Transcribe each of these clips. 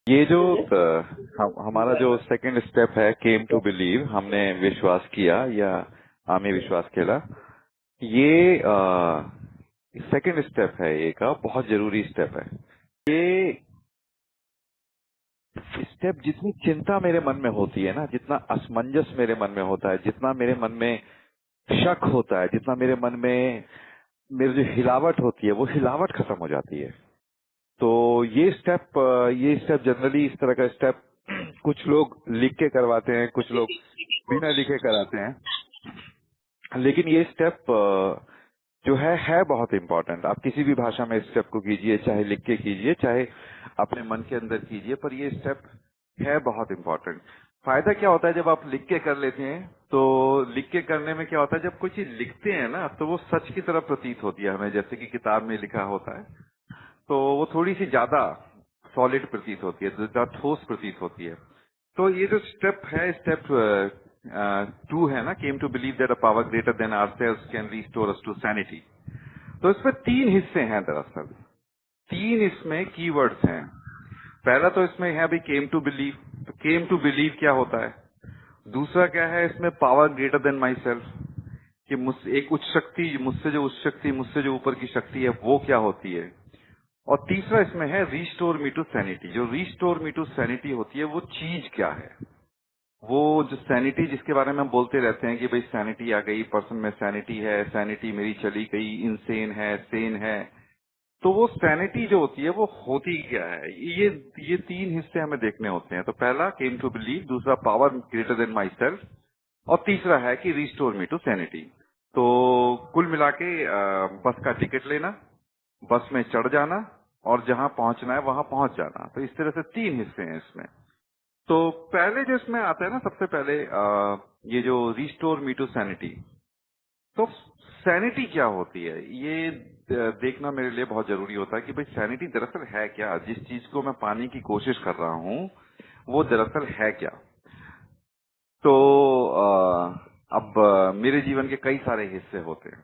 ये जो हमारा जो सेकंड स्टेप है केम टू बिलीव, हमने विश्वास किया या आम्ही विश्वास केला, ये सेकंड स्टेप है, ये का बहुत जरूरी स्टेप है। ये स्टेप जितनी चिंता मेरे मन में होती है ना, जितना असमंजस मेरे मन में होता है, जितना मेरे मन में शक होता है, जितना मेरे मन में मेरी जो हिलावट होती है वो हिलावट खत्म हो जाती है। तो ये स्टेप जनरली इस तरह का स्टेप कुछ लोग लिख के करवाते हैं, कुछ लोग बिना लिखे कराते हैं। लेकिन ये स्टेप जो है बहुत इम्पोर्टेंट। आप किसी भी भाषा में इस स्टेप को कीजिए, चाहे लिख के कीजिए, चाहे अपने मन के अंदर कीजिए, पर ये स्टेप है बहुत इम्पोर्टेंट। फायदा क्या होता है जब आप लिख के कर लेते हैं? तो लिख के करने में क्या होता है, जब कोई चीज लिखते हैं ना तो वो सच की तरह प्रतीत होती है हमें, जैसे कि किताब में लिखा होता है, तो वो थोड़ी सी ज्यादा सॉलिड प्रतीत होती है, ज्यादा ठोस प्रतीत होती है। तो ये जो स्टेप है, स्टेप 2 है ना, came to believe that a power greater than ourselves can restore us to sanity. तो इसमें 3 हिस्से हैं दरअसल, 3 इसमें कीवर्ड्स हैं। पहला तो इसमें है अभी केम टू बिलीव। तो केम टू बिलीव क्या होता है? दूसरा क्या है इसमें, power greater then my self, कि मुझसे एक उच्च शक्ति, मुझसे जो उच्च शक्ति, मुझसे जो ऊपर की शक्ति है वो क्या होती है। और तीसरा इसमें है रीस्टोर मी टू सैनिटी। जो रीस्टोर मी टू सैनिटी होती है वो चीज क्या है, वो जो सैनिटी जिसके बारे में हम बोलते रहते हैं कि भाई सैनिटी आ गई, पर्सन में सैनिटी है, सैनिटी मेरी चली गई, इनसेन है, सेन है। तो वो सैनिटी जो होती है वो होती क्या है, ये 3 हिस्से हमें देखने होते हैं। तो पहला केम टू बिलीव, दूसरा power greater then my self, और तीसरा है कि रिस्टोर मी टू सैनिटी। तो कुल मिला के बस का टिकट लेना, बस में चढ़ जाना, और जहां पहुंचना है वहां पहुंच जाना। तो इस तरह से 3 हिस्से हैं इसमें। तो पहले जो इसमें आता है ना, सबसे पहले ये जो रिस्टोर मी टू सैनिटी। तो सैनिटी क्या होती है ये देखना मेरे लिए बहुत जरूरी होता है कि भाई सैनिटी दरअसल है क्या, जिस चीज को मैं पाने की कोशिश कर रहा हूँ वो दरअसल है क्या। तो अब मेरे जीवन के कई सारे हिस्से होते हैं।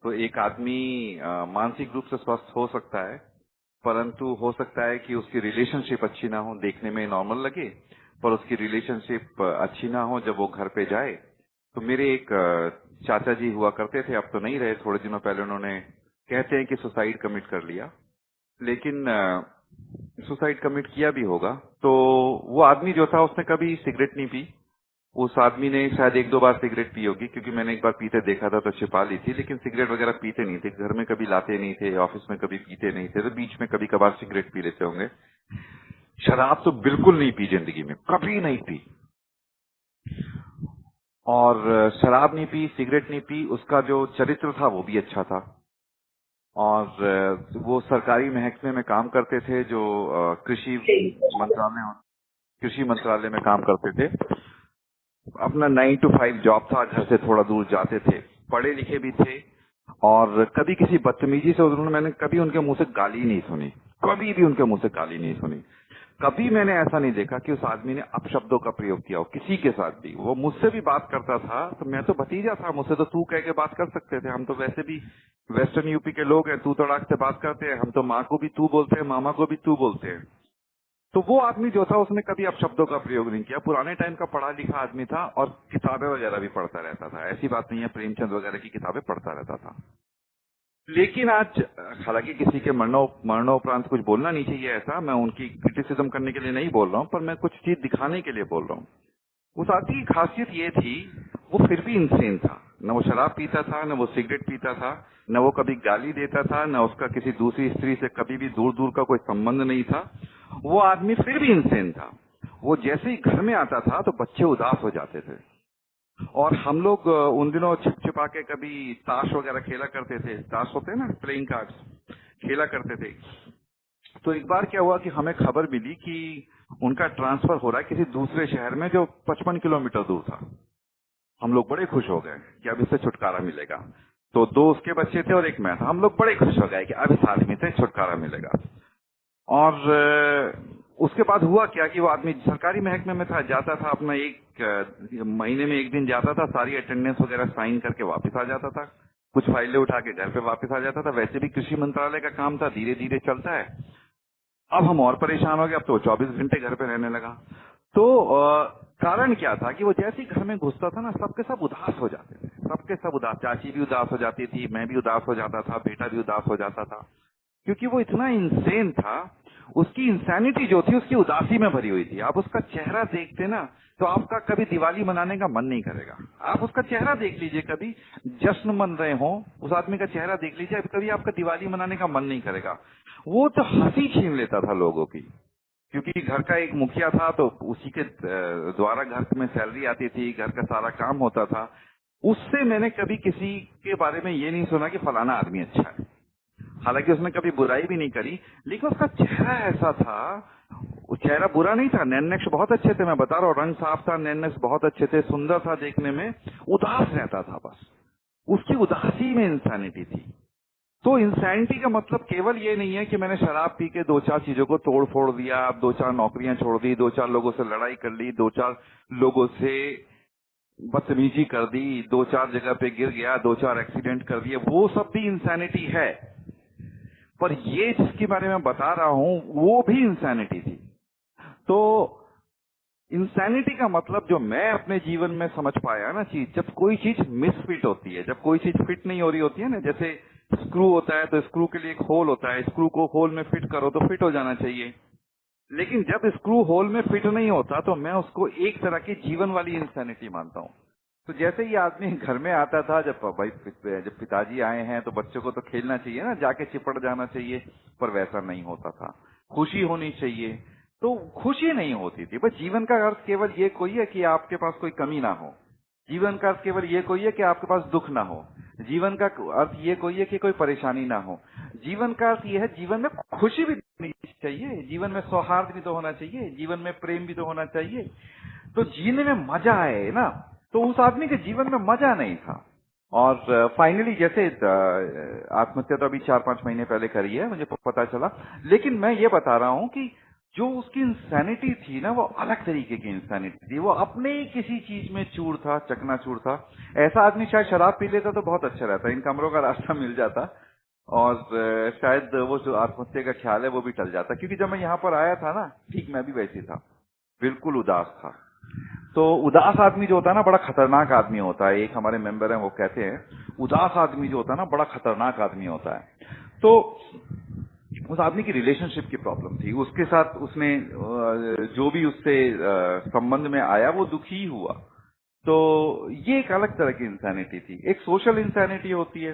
तो एक आदमी मानसिक रूप से स्वस्थ हो सकता है, परंतु हो सकता है कि उसकी रिलेशनशिप अच्छी ना हो, देखने में नॉर्मल लगे, पर उसकी रिलेशनशिप अच्छी ना हो जब वो घर पे जाए। तो मेरे एक चाचा जी हुआ करते थे, अब तो नहीं रहे, थोड़े दिनों पहले उन्होंने, कहते हैं कि सुसाइड कमिट कर लिया, लेकिन सुसाइड कमिट किया भी होगा। तो वो आदमी जो था उसने कभी सिगरेट नहीं पी। उस आदमी ने शायद 1-2 बार सिगरेट पी होगी, क्योंकि मैंने एक बार पीते देखा था तो छिपा ली थी, लेकिन सिगरेट वगैरह पीते नहीं थे, घर में कभी लाते नहीं थे, ऑफिस में कभी पीते नहीं थे, तो बीच में कभी कभार सिगरेट पी लेते होंगे। शराब तो बिल्कुल नहीं पी जिंदगी में, कभी नहीं पी। और शराब नहीं पी, सिगरेट नहीं पी, उसका जो चरित्र था वो भी अच्छा था। और वो सरकारी महकमे में काम करते थे, जो मंत्रालय कृषि मंत्रालय में काम करते थे। अपना 9 to 5 जॉब था, घर से थोड़ा दूर जाते थे, पढ़े लिखे भी थे। और कभी किसी बदतमीजी से मैंने कभी उनके मुंह से गाली नहीं सुनी, कभी भी उनके मुंह से गाली नहीं सुनी। कभी मैंने ऐसा नहीं देखा कि उस आदमी ने अपशब्दों का प्रयोग किया हो किसी के साथ भी। वो मुझसे भी बात करता था तो मैं तो भतीजा था, मुझसे तो तू कह के बात कर सकते थे, हम तो वैसे भी वेस्टर्न यूपी के लोग हैं, तू तड़ाक से बात करते हैं, हम तो माँ को भी तू बोलते हैं, मामा को भी तू बोलते हैं। तो वो आदमी जो था उसने कभी अपशब्दों का प्रयोग नहीं किया, पुराने टाइम का पढ़ा लिखा आदमी था, और किताबें वगैरह भी पढ़ता रहता था। ऐसी बात नहीं है, प्रेमचंद वगैरह की किताबें पढ़ता रहता था। लेकिन आज, हालांकि किसी के मरणोपरांत कुछ बोलना नहीं चाहिए, ऐसा मैं उनकी क्रिटिसिज्म करने के लिए नहीं बोल रहा हूँ, पर मैं कुछ चीज दिखाने के लिए बोल रहा हूँ। उस आदमी की खासियत ये थी, वो फिर भी इंसेन था। न वो शराब पीता था, न वो सिगरेट पीता था, न वो कभी गाली देता था, न उसका किसी दूसरी स्त्री से कभी भी दूर दूर का कोई संबंध नहीं था। वो आदमी फिर भी इंसेन था। वो जैसे ही घर में आता था तो बच्चे उदास हो जाते थे। और हम लोग उन दिनों छिप छिपा के कभी ताश वगैरह खेला करते थे, ताश होते हैं ना, प्लेइंग कार्ड्स, खेला करते थे। तो एक बार क्या हुआ कि हमें खबर मिली कि उनका ट्रांसफर हो रहा है किसी दूसरे शहर में जो 55 किलोमीटर दूर था। हम लोग बड़े खुश हो गए कि अब इससे छुटकारा मिलेगा। तो 2 उसके बच्चे थे और एक मैं था, हम लोग बड़े खुश हो गए कि अब इस आदमी से छुटकारा मिलेगा। और उसके बाद हुआ क्या कि वो आदमी सरकारी महकमे में था, जाता था अपना महीने में 1 दिन जाता था, सारी अटेंडेंस वगैरह साइन करके वापस आ जाता था, कुछ फाइलें उठा के घर पे वापस आ जाता था। वैसे भी कृषि मंत्रालय का काम था, धीरे धीरे चलता है। अब हम और परेशान हो गए, अब तो 24 घंटे घर पे रहने लगा। तो कारण क्या था कि वो जैसे ही घर में घुसता था ना, सबके सब उदास हो जाते थे, सबके सब उदास, चाची भी उदास हो जाती थी, मैं भी उदास हो जाता था, बेटा भी उदास हो जाता था, क्योंकि वो इतना इंसेन था। उसकी इंसैनिटी जो थी उसकी उदासी में भरी हुई थी। आप उसका चेहरा देखते ना तो आपका कभी दिवाली मनाने का मन नहीं करेगा। आप उसका चेहरा देख लीजिए, कभी जश्न मन रहे हो, उस आदमी का चेहरा देख लीजिए, कभी आपका दिवाली मनाने का मन नहीं करेगा। वो तो हंसी छीन लेता था लोगों की, क्योंकि घर का एक मुखिया था तो उसी के द्वारा घर में सैलरी आती थी, घर का सारा काम होता था। उससे मैंने कभी किसी के बारे में ये नहीं सुना कि फलाना आदमी अच्छा है। हालांकि उसने कभी बुराई भी नहीं करी, लेकिन उसका चेहरा ऐसा था, वो चेहरा बुरा नहीं था, नैननक्श बहुत अच्छे थे, मैं बता रहा हूँ, रंग साफ था, नैननक्श बहुत अच्छे थे, सुंदर था देखने में, उदास रहता था बस। उसकी उदासी में इंसानिटी थी। तो इंसैनिटी का मतलब केवल ये नहीं है कि मैंने शराब पी के 2-4 चीजों को तोड़ फोड़ दिया, 2-4 नौकरियां छोड़ दी, 2-4 लोगों से लड़ाई कर ली, 2-4 लोगों से बदतमीजी कर दी, 2-4 जगह पे गिर गया, 2-4 एक्सीडेंट कर दिए, वो सब भी इंसैनिटी है। पर ये जिसके बारे में बता रहा हूं वो भी इंसैनिटी थी। तो इंसैनिटी का मतलब जो मैं अपने जीवन में समझ पाया ना चीज, जब कोई चीज मिसफिट होती है, जब कोई चीज फिट नहीं हो रही होती है ना, जैसे स्क्रू होता है तो स्क्रू के लिए एक होल होता है, स्क्रू को होल में फिट करो तो फिट हो जाना चाहिए। लेकिन जब स्क्रू होल में फिट नहीं होता तो मैं उसको एक तरह की जीवन वाली इंसैनिटी मानता हूँ। तो जैसे ही आदमी घर में आता था, जब भाई जब पिताजी आए हैं तो बच्चों को तो खेलना चाहिए ना, जाके चिपट जाना चाहिए, पर वैसा नहीं होता था। खुशी होनी चाहिए, तो खुशी नहीं होती थी। बस जीवन का अर्थ केवल ये कोई है कि आपके पास कोई कमी ना हो, जीवन का अर्थ केवल ये कोई है कि आपके पास दुख ना हो, जीवन का अर्थ ये कोई है कि कोई परेशानी ना हो, जीवन का अर्थ ये है जीवन में खुशी भी होनी चाहिए, जीवन में सौहार्द भी तो होना चाहिए, जीवन में प्रेम भी तो होना चाहिए, तो जीने में मजा आए ना। तो उस आदमी के जीवन में मजा नहीं था। और फाइनली जैसे आत्महत्या तो अभी 4-5 महीने पहले करी है, मुझे पता चला। लेकिन मैं ये बता रहा हूं कि जो उसकी इंसैनिटी थी ना, वो अलग तरीके की इंसैनिटी थी। वो अपने ही किसी चीज में चूर था, चकनाचूर था। ऐसा आदमी शायद शराब पी लेता तो बहुत अच्छा रहता, इन कमरों का रास्ता मिल जाता, और शायद वो जो आत्महत्या का ख्याल है वो भी टल जाता। क्योंकि जब मैं यहाँ पर आया था ना, ठीक मैं भी वैसी था, बिल्कुल उदास था। तो उदास आदमी जो होता है ना, बड़ा खतरनाक आदमी होता है। एक हमारे मेंबर हैं, वो कहते हैं उदास आदमी जो होता है ना, बड़ा खतरनाक आदमी होता है। तो उस आदमी की रिलेशनशिप की प्रॉब्लम थी, उसके साथ उसने जो भी उससे संबंध में आया वो दुखी हुआ। तो ये एक अलग तरह की इंसैनिटी थी। एक सोशल इंसैनिटी होती है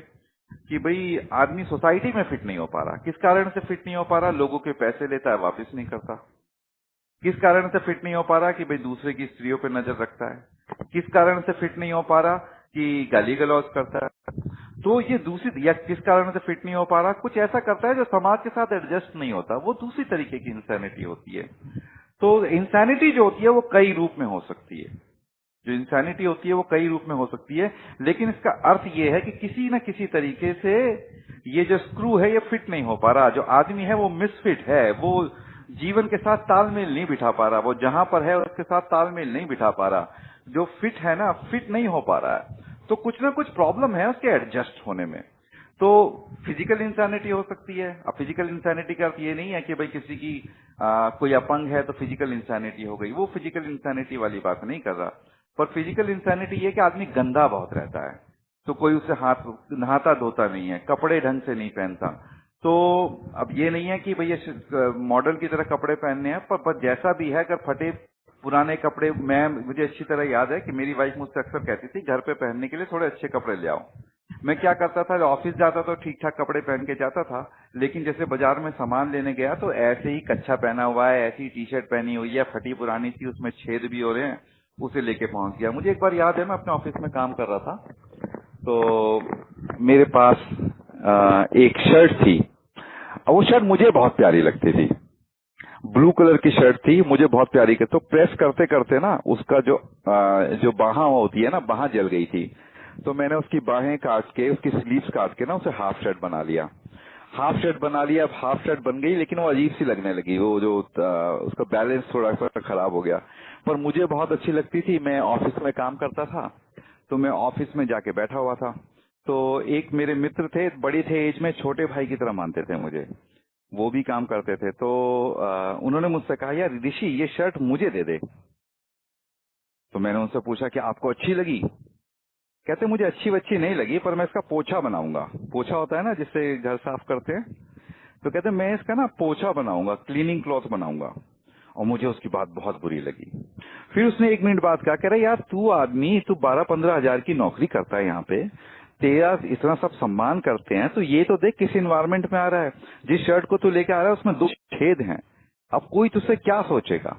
कि भाई आदमी सोसाइटी में फिट नहीं हो पा रहा। किस कारण से फिट नहीं हो पा रहा? लोगों के पैसे लेता है, वापस नहीं करता। किस कारण से फिट नहीं हो पा रहा? कि भाई दूसरे की स्त्रियों पर नजर रखता है। किस कारण से फिट नहीं हो पा रहा? कि गाली गलौज करता है। तो ये दूसरी, या किस कारण से फिट नहीं हो पा रहा? कुछ ऐसा करता है जो समाज के साथ एडजस्ट नहीं होता। वो दूसरी तरीके की इंसैनिटी होती है। तो इंसैनिटी जो होती है वो कई रूप में हो सकती है। जो इंसैनिटी होती है वो कई रूप में हो सकती है, लेकिन इसका अर्थ ये है कि किसी न किसी तरीके से ये जो स्क्रू है ये फिट नहीं हो पा रहा। जो आदमी है वो मिसफिट है, वो जीवन के साथ तालमेल नहीं बिठा पा रहा, वो जहां पर है उसके साथ तालमेल नहीं बिठा पा रहा। जो फिट है ना, फिट नहीं हो पा रहा है, तो कुछ ना कुछ प्रॉब्लम है उसके एडजस्ट होने में। तो फिजिकल इंसैनिटी हो सकती है। अब फिजिकल इंसैनिटी का अर्थ ये नहीं है कि भाई किसी की कोई अपंग है तो फिजिकल इंसैनिटी हो गई, वो फिजिकल इंसैनिटी वाली बात नहीं कर रहा। पर फिजिकल इंसैनिटी ये कि आदमी गंदा बहुत रहता है, तो कोई उसे हाथ नहाता धोता नहीं है, कपड़े ढंग से नहीं पहनता। तो अब ये नहीं है कि भैया मॉडल की तरह कपड़े पहनने हैं, पर जैसा भी है, अगर फटे पुराने कपड़े, मुझे अच्छी तरह याद है कि मेरी वाइफ मुझसे अक्सर कहती थी घर पे पहनने के लिए थोड़े अच्छे कपड़े ले आओ। मैं क्या करता था, ऑफिस जाता तो ठीक ठाक कपड़े पहन के जाता था, लेकिन जैसे बाजार में सामान लेने गया तो ऐसे ही कच्छा पहना हुआ है, ऐसी टी शर्ट पहनी हुई है, फटी पुरानी सी, उसमें छेद भी हो रहे हैं, उसे लेके पहुंच गया। मुझे एक बार याद है, मैं अपने ऑफिस में काम कर रहा था, तो मेरे पास एक शर्ट थी, और वो शर्ट मुझे बहुत प्यारी लगती थी, ब्लू कलर की शर्ट थी, मुझे बहुत प्यारी। तो प्रेस करते करते ना उसका जो बाहा होती है ना, बाहा जल गई थी। तो मैंने उसकी बाहें काट के, उसकी स्लीव्स काट के ना उसे हाफ शर्ट बना लिया। हाफ शर्ट बना लिया, अब हाफ शर्ट बन गई, लेकिन वो अजीब सी लगने लगी, वो जो उसका बैलेंस थोड़ा सा खराब हो गया। पर मुझे बहुत अच्छी लगती थी, मैं ऑफिस में काम करता था, तो मैं ऑफिस में जाके बैठा हुआ था। तो एक मेरे मित्र थे, बड़े थे एज में, छोटे भाई की तरह मानते थे मुझे। वो भी काम करते थे। तो उन्होंने मुझसे कहा, यार ऋषि ये शर्ट मुझे दे दे। तो मैंने उनसे पूछा कि आपको अच्छी लगी? कहते मुझे अच्छी नहीं लगी, पर मैं इसका पोछा बनाऊंगा। पोछा होता है ना जिससे घर साफ करते हैं, तो कहते मैं इसका ना पोछा बनाऊंगा, क्लीनिंग क्लॉथ बनाऊंगा। और मुझे उसकी बात बहुत बुरी लगी। फिर उसने 1 मिनट बाद कहा, कह रहा यार तू आदमी, तू 12-15 हजार की नौकरी करता है यहाँ पे, तेरा इतना सब सम्मान करते हैं, तो ये तो देख किस इन्वायरमेंट में आ रहा है। जिस शर्ट को तू लेके आ रहा है उसमें 2 छेद हैं। अब कोई तुझसे क्या सोचेगा?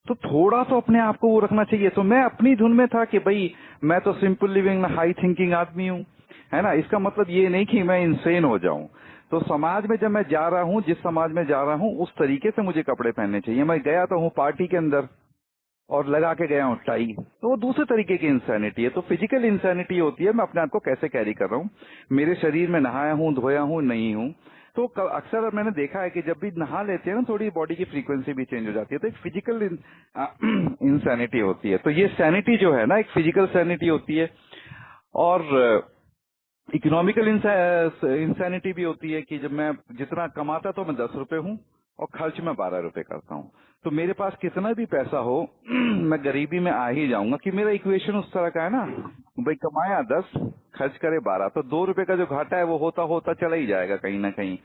तो थोड़ा तो अपने आप को वो रखना चाहिए। तो मैं अपनी धुन में था कि भाई मैं तो सिंपल लिविंग हाई थिंकिंग आदमी हूँ, है ना। इसका मतलब ये नहीं कि मैं इंसेन हो जाऊं। तो समाज में जब मैं जा रहा हूँ, जिस समाज में जा रहा हूँ, उस तरीके से मुझे कपड़े पहनने चाहिए। मैं गया तो हूँ पार्टी के अंदर और लगा के गया हूँ टाई, तो वो दूसरे तरीके की इंसानिटी है। तो फिजिकल इंसानिटी होती है मैं अपने आप को कैसे कैरी कर रहा हूँ, मेरे शरीर में नहाया हूँ, धोया हूँ, नहीं हूँ। तो अक्सर मैंने देखा है कि जब भी नहा लेते हैं ना, थोड़ी बॉडी की फ्रीक्वेंसी भी चेंज हो जाती है। तो एक फिजिकल इंसानिटी होती है। तो ये सैनिटी जो है ना, एक फिजिकल सैनिटी होती है। और इकोनॉमिकल इंसानिटी भी होती है कि जब मैं जितना कमाता तो मैं 10 रुपए हूँ और खर्च में 12 रुपए करता हूँ। तो मेरे पास कितना भी पैसा हो मैं गरीबी में आ ही जाऊंगा, कि मेरा इक्वेशन उस तरह का है ना, भाई कमाया 10, खर्च करे 12, तो 2 रुपए का जो घाटा है वो होता होता चला ही जाएगा कहीं ना कहीं।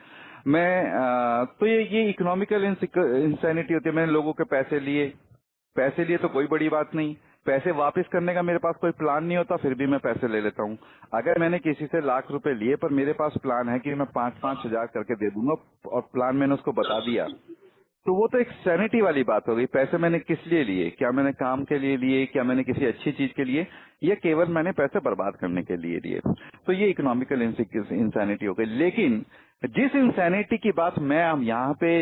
तो ये इकोनॉमिकल इंसानिटी होती है। मैंने लोगों के पैसे लिए तो कोई बड़ी बात नहीं, पैसे वापस करने का मेरे पास कोई प्लान नहीं होता, फिर भी मैं पैसे ले लेता हूँ। अगर मैंने किसी से लाख रुपए लिए पर मेरे पास प्लान है कि मैं 5-5 हजार करके दे दूंगा, और प्लान मैंने उसको बता दिया, तो वो तो एक सैनिटी वाली बात हो गई। पैसे मैंने किस लिए लिए? क्या मैंने काम के लिए लिए? क्या मैंने किसी अच्छी चीज के लिए? या केवल मैंने पैसे बर्बाद करने के लिए लिए? तो ये इकोनॉमिकल इंसैनिटी हो गई। लेकिन जिस इंसैनिटी की बात मैं हम यहाँ पे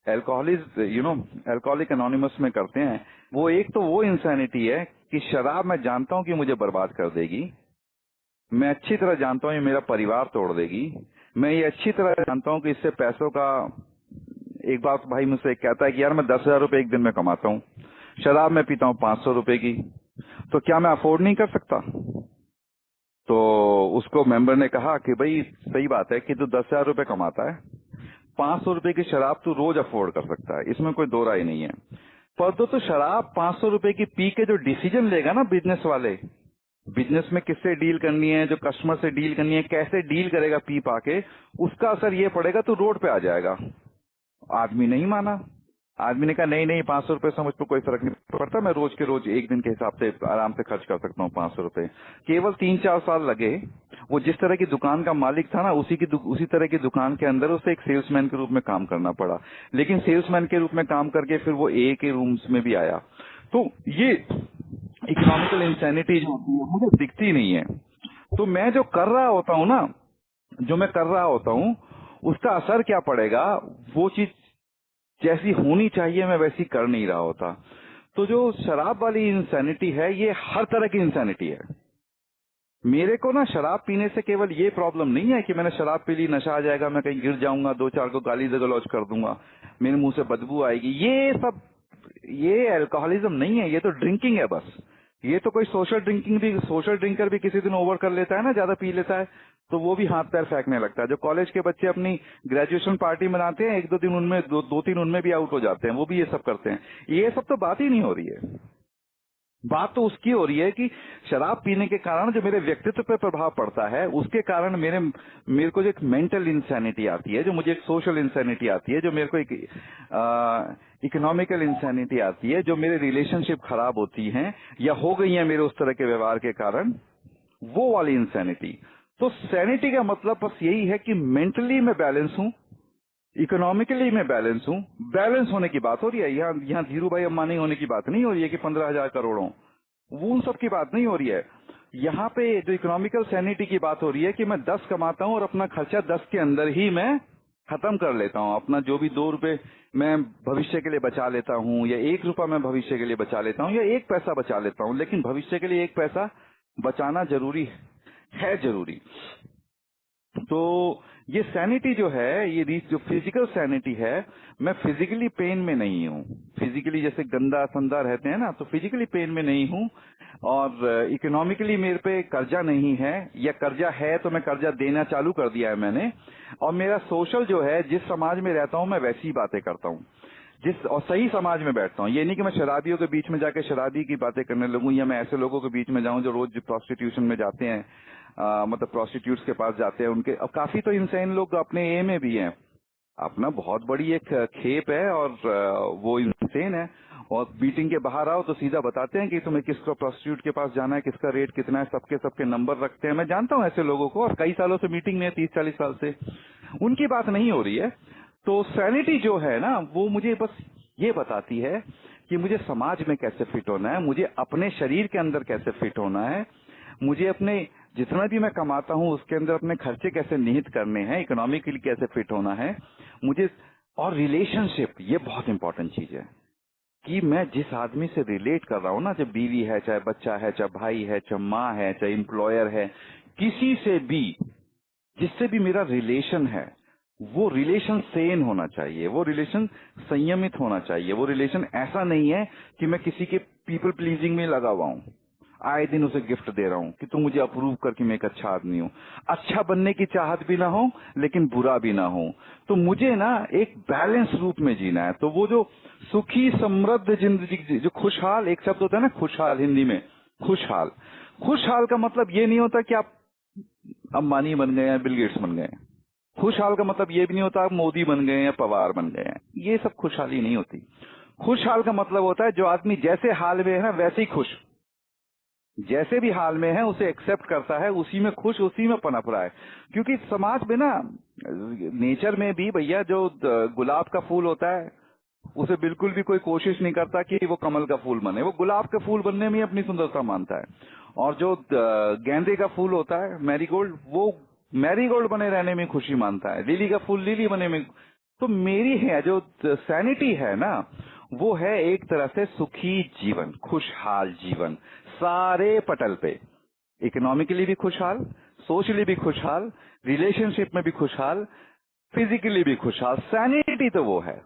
अल्कोहलिक एनोनिमस में करते हैं, वो एक तो वो इंसैनिटी है कि शराब मैं जानता हूँ कि मुझे बर्बाद कर देगी, मैं अच्छी तरह जानता हूँ ये मेरा परिवार तोड़ देगी, मैं ये अच्छी तरह जानता हूँ कि इससे पैसों का, एक बात भाई मुझसे कहता है कि यार मैं 10,000 रुपए एक दिन में कमाता हूँ, शराब में पीता हूँ 500 रुपए की, तो क्या मैं अफोर्ड नहीं कर सकता? तो उसको मेंबर ने कहा कि भाई सही बात है कि तू 10,000 रुपए कमाता है, 500 रुपए की शराब तू रोज अफोर्ड कर सकता है, इसमें कोई दो राय नहीं है। पर तो शराब 500 रुपए की पी के जो डिसीजन लेगा ना बिजनेस वाले, बिजनेस में किससे डील करनी है, जो कस्टमर से डील करनी है, कैसे डील करेगा पी पाके, उसका असर ये पड़ेगा तू रोड पे आ जाएगा। आदमी नहीं माना। आदमी ने कहा नहीं 500 रुपए से मुझ पर कोई फर्क नहीं पड़ता, मैं रोज के रोज एक दिन के हिसाब से आराम से खर्च कर सकता हूँ 500 रुपए। केवल 3-4 साल लगे। वो जिस तरह की दुकान का मालिक था ना, उसी तरह की दुकान के अंदर उसे एक सेल्समैन के रूप में काम करना पड़ा। लेकिन सेल्समैन के रूप में काम करके फिर वो ए के रूम्स में भी आया। तो ये इकोनॉमिकल इंसैनिटी जो होती है मुझे दिखती नहीं है। तो मैं जो कर रहा होता हूँ ना, जो मैं कर रहा होता हूँ, उसका असर क्या पड़ेगा, वो चीज जैसी होनी चाहिए मैं वैसी कर नहीं रहा होता। तो जो शराब वाली इंसैनिटी है, ये हर तरह की इंसैनिटी है। मेरे को ना शराब पीने से केवल ये प्रॉब्लम नहीं है कि मैंने शराब पी ली, नशा आ जाएगा, मैं कहीं गिर जाऊंगा, 2-4 को गाली गलौज कर दूंगा, मेरे मुंह से बदबू आएगी, ये अल्कोहलिज्म नहीं है, ये तो ड्रिंकिंग है बस। ये तो कोई सोशल ड्रिंकर भी किसी दिन ओवर कर लेता है ना, ज्यादा पी लेता है, तो वो भी हाथ पैर फेंकने लगता है। जो कॉलेज के बच्चे अपनी ग्रेजुएशन पार्टी मनाते हैं, 1-2 दिन उनमें 2-3 उनमें भी आउट हो जाते हैं, वो भी ये सब करते हैं। ये सब तो बात ही नहीं हो रही है। बात तो उसकी हो रही है कि शराब पीने के कारण जो मेरे व्यक्तित्व पे प्रभाव पड़ता है, उसके कारण मेरे को जो एक मेंटल इंसैनिटी आती है, जो मुझे एक सोशल इंसैनिटी आती है, जो मेरे को एक इकोनॉमिकल इंसैनिटी आती है, जो मेरे रिलेशनशिप खराब होती हैं या हो गई हैं मेरे उस तरह के व्यवहार के कारण, वो वाली इंसैनिटी। तो सैनिटी का मतलब बस यही है कि मेंटली मैं बैलेंस हूं, इकोनॉमिकली मैं बैलेंस हूं। बैलेंस होने की बात हो रही है, यहाँ धीरू भाई अंबानी होने की बात नहीं हो रही है कि 15,000 करोड़ों, वो उन सब की बात नहीं हो रही है। यहाँ पे जो इकोनॉमिकल सैनिटी की बात हो रही है कि मैं 10 कमाता हूँ और अपना खर्चा 10 के अंदर ही मैं खत्म कर लेता हूँ। अपना जो भी 2 रुपए मैं भविष्य के लिए बचा लेता हूँ, या 1 रुपया मैं भविष्य के लिए बचा लेता हूँ, या 1 पैसा बचा लेता हूँ, लेकिन भविष्य के लिए 1 पैसा बचाना जरूरी है, जरूरी। तो ये सैनिटी जो है, ये जो फिजिकल सैनिटी है, मैं फिजिकली पेन में नहीं हूँ। फिजिकली जैसे गंदा संदा रहते हैं ना, तो फिजिकली पेन में नहीं हूँ। और इकोनॉमिकली मेरे पे कर्जा नहीं है, या कर्जा है तो मैं कर्जा देना चालू कर दिया है मैंने। और मेरा सोशल जो है, जिस समाज में रहता हूँ मैं वैसी बातें करता हूँ, और सही समाज में बैठता हूँ। ये नहीं कि मैं शराबियों के बीच में जाके शराबी की बातें करने लगूं, या मैं ऐसे लोगों के बीच में जाऊं जो रोज प्रोस्टिट्यूशन में जाते हैं, मतलब प्रोस्टिट्यूट्स के पास जाते हैं। उनके अब काफी तो इंसान लोग अपने ए में भी हैं, अपना बहुत बड़ी एक खेप है और वो इंसेन है, और मीटिंग के बाहर आओ तो सीधा बताते हैं कि तुम्हें किसको प्रोस्टिट्यूट के पास जाना है, किसका रेट कितना है, सबके सबके नंबर रखते हैं। मैं जानता हूं ऐसे लोगों को, और कई सालों से मीटिंग में, 30-40 साल से। उनकी बात नहीं हो रही है। तो सैनिटी जो है ना, वो मुझे बस ये बताती है कि मुझे समाज में कैसे फिट होना है, मुझे अपने शरीर के अंदर कैसे फिट होना है, मुझे अपने जितना भी मैं कमाता हूं उसके अंदर अपने खर्चे कैसे निहित करने हैं, इकोनॉमिकली कैसे फिट होना है मुझे। और रिलेशनशिप, ये बहुत इंपॉर्टेंट चीज है कि मैं जिस आदमी से रिलेट कर रहा हूं ना, चाहे बीवी है, चाहे बच्चा है, चाहे भाई है, चाहे माँ है, चाहे एम्प्लॉयर है, किसी से भी जिससे भी मेरा रिलेशन है, वो रिलेशन सेन होना चाहिए, वो रिलेशन संयमित होना चाहिए। वो रिलेशन ऐसा नहीं है कि मैं किसी के पीपल प्लीजिंग में लगा हुआ हूं, आए दिन उसे गिफ्ट दे रहा हूं कि तू मुझे अप्रूव कर कि मैं एक अच्छा आदमी हूं। अच्छा बनने की चाहत भी ना हो लेकिन बुरा भी ना हो। तो मुझे ना एक बैलेंस रूप में जीना है। तो वो जो सुखी समृद्ध जिंदगी, जो खुशहाल, एक शब्द होता है ना खुशहाल, हिंदी में खुशहाल। खुशहाल का मतलब ये नहीं होता कि आप अंबानी बन गए हैं, बिल गेट्स बन गए हैं। खुशहाल का मतलब ये भी नहीं होता आप मोदी बन गए हैं, पवार बन गए हैं। ये सब खुशहाली नहीं होती। खुशहाल का मतलब होता है जो आदमी जैसे हाल में है ना वैसे ही खुश, जैसे भी हाल में है उसे एक्सेप्ट करता है, उसी में खुश, उसी में पनप रहा है। क्योंकि समाज में ना, नेचर में भी भैया, जो गुलाब का फूल होता है उसे बिल्कुल भी कोई कोशिश नहीं करता कि वो कमल का फूल बने, वो गुलाब का फूल बनने में ही अपनी सुंदरता मानता है। और जो गेंदे का फूल होता है, मैरीगोल्ड, वो मैरीगोल्ड बने रहने में खुशी मानता है, लिली का फूल लिली बने में। तो मेरी है जो सैनिटी है ना, वो है एक तरह से सुखी जीवन, खुशहाल जीवन, सारे पटल पे। इकोनॉमिकली भी खुशहाल, सोशली भी खुशहाल, रिलेशनशिप में भी खुशहाल, फिजिकली भी खुशहाल। सैनिटी तो वो है।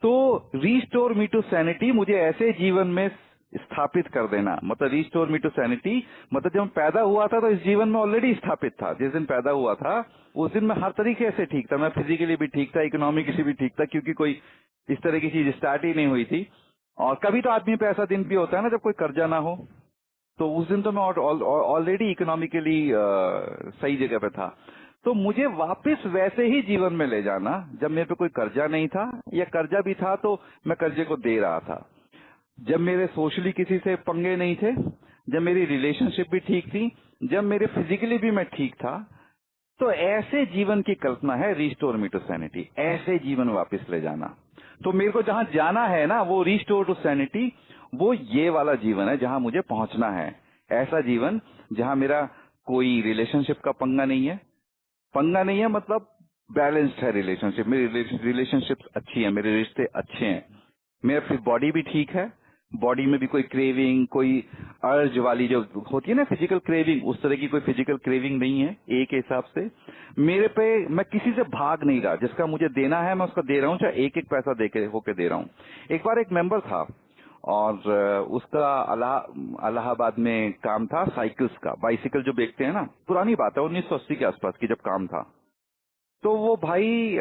तो रिस्टोर मी टू सैनिटी, मुझे ऐसे जीवन में स्थापित कर देना, मतलब रिस्टोर मी टू सैनिटी मतलब जब मैं पैदा हुआ था तो इस जीवन में ऑलरेडी स्थापित था। जिस दिन पैदा हुआ था उस दिन मैं हर तरीके से ठीक था, मैं फिजिकली भी ठीक था, इकोनॉमिकली भी ठीक था, क्योंकि कोई इस तरह की चीज स्टार्ट ही नहीं हुई थी। और कभी तो आदमी पे ऐसा दिन भी होता है ना जब कोई कर्जा ना हो, तो उस दिन तो मैं ऑलरेडी इकोनॉमिकली सही जगह पे था। तो मुझे वापस वैसे ही जीवन में ले जाना जब मेरे पे कोई कर्जा नहीं था, या कर्जा भी था तो मैं कर्जे को दे रहा था, जब मेरे सोशली किसी से पंगे नहीं थे, जब मेरी रिलेशनशिप भी ठीक थी, जब मेरे फिजिकली भी मैं ठीक था। तो ऐसे जीवन की कल्पना है रिस्टोर मी टू सैनिटी, ऐसे जीवन वापस ले जाना। तो मेरे को जहां जाना है ना, वो रिस्टोर टू सैनिटी, वो ये वाला जीवन है जहां मुझे पहुंचना है। ऐसा जीवन जहां मेरा कोई रिलेशनशिप का पंगा नहीं है। पंगा नहीं है मतलब बैलेंस्ड है रिलेशनशिप, मेरी रिलेशनशिप अच्छी है, मेरे रिश्ते अच्छे हैं, मेरा फिर बॉडी भी ठीक है, बॉडी में भी कोई क्रेविंग, कोई अर्ज वाली जो होती है ना फिजिकल क्रेविंग, उस तरह की कोई फिजिकल क्रेविंग नहीं है। एक हिसाब से मेरे पे, मैं किसी से भाग नहीं रहा, जिसका मुझे देना है मैं उसका दे रहा हूँ, चाहे एक एक पैसा दे के होके दे रहा हूँ। एक बार एक मेंबर था और उसका इलाहाबाद में काम था साइकिल्स का, बाइसिकल जो बेचते हैं ना, पुरानी बात है 1980 के आसपास की जब काम था। तो वो भाई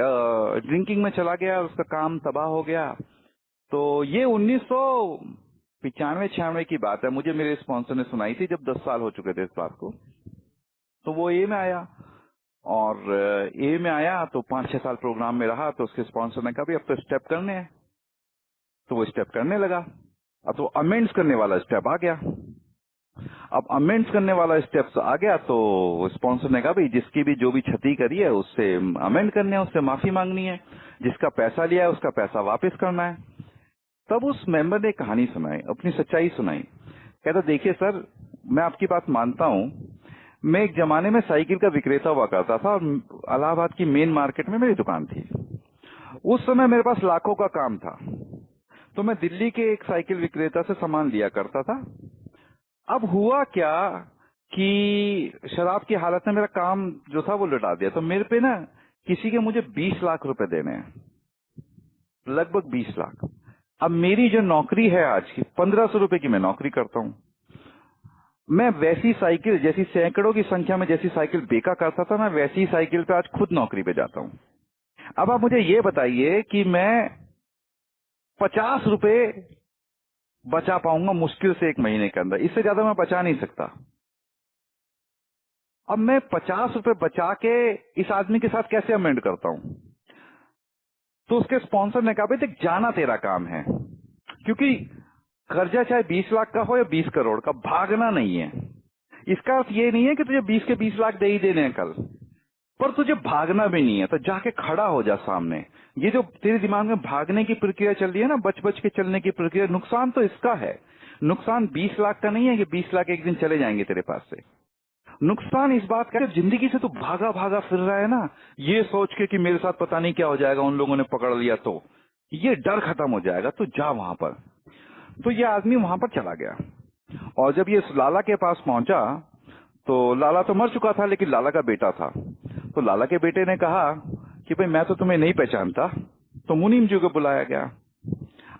ड्रिंकिंग में चला गया और उसका काम तबाह हो गया। तो ये 1995-96 की बात है, मुझे मेरे स्पॉन्सर ने सुनाई थी जब 10 साल हो चुके थे इस बात को। तो वो ए में आया, और ए में आया तो 5-6 साल प्रोग्राम में रहा। तो उसके स्पॉन्सर ने कहा भी अब तो स्टेप करने हैं, तो वो स्टेप करने लगा। अब तो अमेंड्स करने वाला स्टेप आ गया। अब अमेंड्स करने वाला स्टेप आ गया तो स्पॉन्सर ने कहा भाई जिसकी भी जो भी क्षति करी है उससे अमेंड करने है, उससे माफी मांगनी है, जिसका पैसा लिया है उसका पैसा वापस करना है। तब उस मेंबर ने कहानी सुनाई, अपनी सच्चाई सुनाई। कहता देखिए सर, मैं आपकी बात मानता हूँ, मैं एक जमाने में साइकिल का विक्रेता हुआ करता था और इलाहाबाद की मेन मार्केट में मेरी दुकान थी। उस समय मेरे पास लाखों का काम था, तो मैं दिल्ली के एक साइकिल विक्रेता से सामान लिया करता था। अब हुआ क्या कि शराब की हालत में मेरा काम जो था वो लुटा दिया। तो मेरे पे ना किसी के मुझे 20 लाख रुपए देने हैं, लगभग 20 लाख। अब मेरी जो नौकरी है आज की 1500 रुपए की मैं नौकरी करता हूँ। मैं वैसी साइकिल, जैसी सैकड़ों की संख्या में जैसी साइकिल बेका करता था, मैं वैसी साइकिल पे आज खुद नौकरी पे जाता हूँ। अब आप मुझे ये बताइए कि मैं 50 रुपए बचा पाऊंगा मुश्किल से एक महीने के अंदर, इससे ज्यादा मैं बचा नहीं सकता। अब मैं 50 रुपए बचा के इस आदमी के साथ कैसे अमेंड करता हूं? तो उसके स्पॉन्सर ने कहा, भाई देख, जाना तेरा काम है, क्योंकि कर्जा चाहे 20 लाख का हो या 20 करोड़ का, भागना नहीं है। इसका अर्थ ये नहीं है कि तुझे 20 के 20 लाख दे ही देने हैं कल, पर तुझे भागना भी नहीं है, तो जाके खड़ा हो जा सामने। ये जो तेरे दिमाग में भागने की प्रक्रिया चल रही है ना, बच बच के चलने की प्रक्रिया, नुकसान तो इसका है। नुकसान 20 लाख का नहीं है कि 20 लाख एक दिन चले जाएंगे तेरे पास से। नुकसान इस बात का, जिंदगी से तो भागा भागा फिर रहा है ना, ये सोच के कि मेरे साथ पता नहीं क्या हो जाएगा, उन लोगों ने पकड़ लिया तो, ये डर खत्म हो जाएगा, तो जा वहां पर। तो ये आदमी वहां पर चला गया, और जब ये लाला के पास पहुंचा तो लाला तो मर चुका था, लेकिन लाला का बेटा था। तो लाला के बेटे ने कहा कि भाई मैं तो तुम्हें नहीं पहचानता। तो मुनीम जी को बुलाया गया।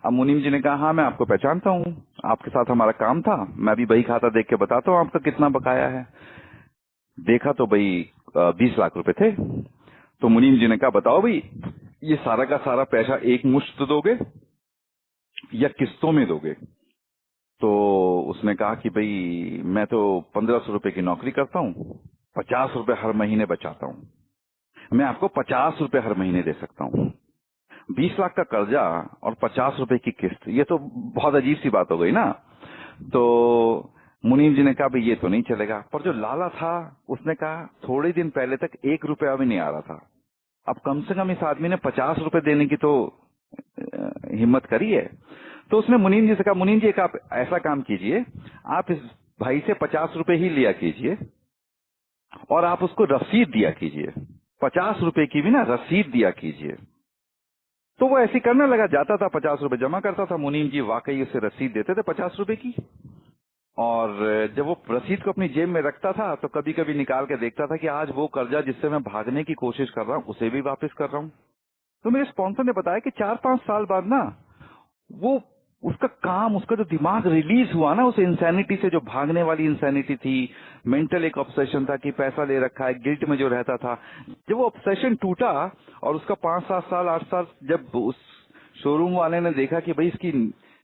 अब मुनीम जी ने कहा, हाँ मैं आपको पहचानता हूँ, आपके साथ हमारा काम था, मैं भी बही खाता देख के बताता हूँ आपका कितना बकाया है। देखा तो भाई 20 लाख रुपए थे। तो मुनीम जी ने कहा, बताओ भाई, ये सारा का सारा पैसा एक मुश्त दोगे या किस्तों में दोगे? तो उसने कहा कि भाई मैं तो 1500 रुपए की नौकरी करता हूँ, 50 रुपए हर महीने बचाता हूँ, मैं आपको 50 रुपए हर महीने दे सकता हूँ। 20 लाख का कर्जा और 50 रुपए की किस्त, ये तो बहुत अजीब सी बात हो गई ना। तो मुनीम जी ने कहा, भाई ये तो नहीं चलेगा। पर जो लाला था उसने कहा, थोड़े दिन पहले तक 1 रुपया भी नहीं आ रहा था, अब कम से कम इस आदमी ने 50 रुपए देने की तो हिम्मत करी है। तो उसने मुनीम जी से कहा, मुनीम जी एक आप ऐसा काम कीजिए, आप इस भाई से 50 रुपए ही लिया कीजिए और आप उसको रसीद दिया कीजिए, 50 रुपए की भी ना रसीद दिया कीजिए। तो वो ऐसे करने लगा, जाता था 50 रुपए जमा करता था, मुनीम जी वाकई उसे रसीद देते थे 50 रुपए की। और जब वो रसीद को अपनी जेब में रखता था तो कभी कभी निकाल के देखता था कि आज वो कर्जा जिससे मैं भागने की कोशिश कर रहा हूँ उसे भी वापस कर रहा हूँ। तो मेरे स्पॉन्सर ने बताया कि 4-5 साल बाद ना वो उसका काम, उसका जो दिमाग रिलीज हुआ ना उस इंसैनिटी से, जो भागने वाली इंसैनिटी थी, मेंटल एक ऑब्सेशन था कि पैसा ले रखा है, गिल्ट में जो रहता था, जब वो ऑब्सेशन टूटा और उसका 5-7 साल 8 साल जब उस शोरूम वाले ने देखा कि भाई इसकी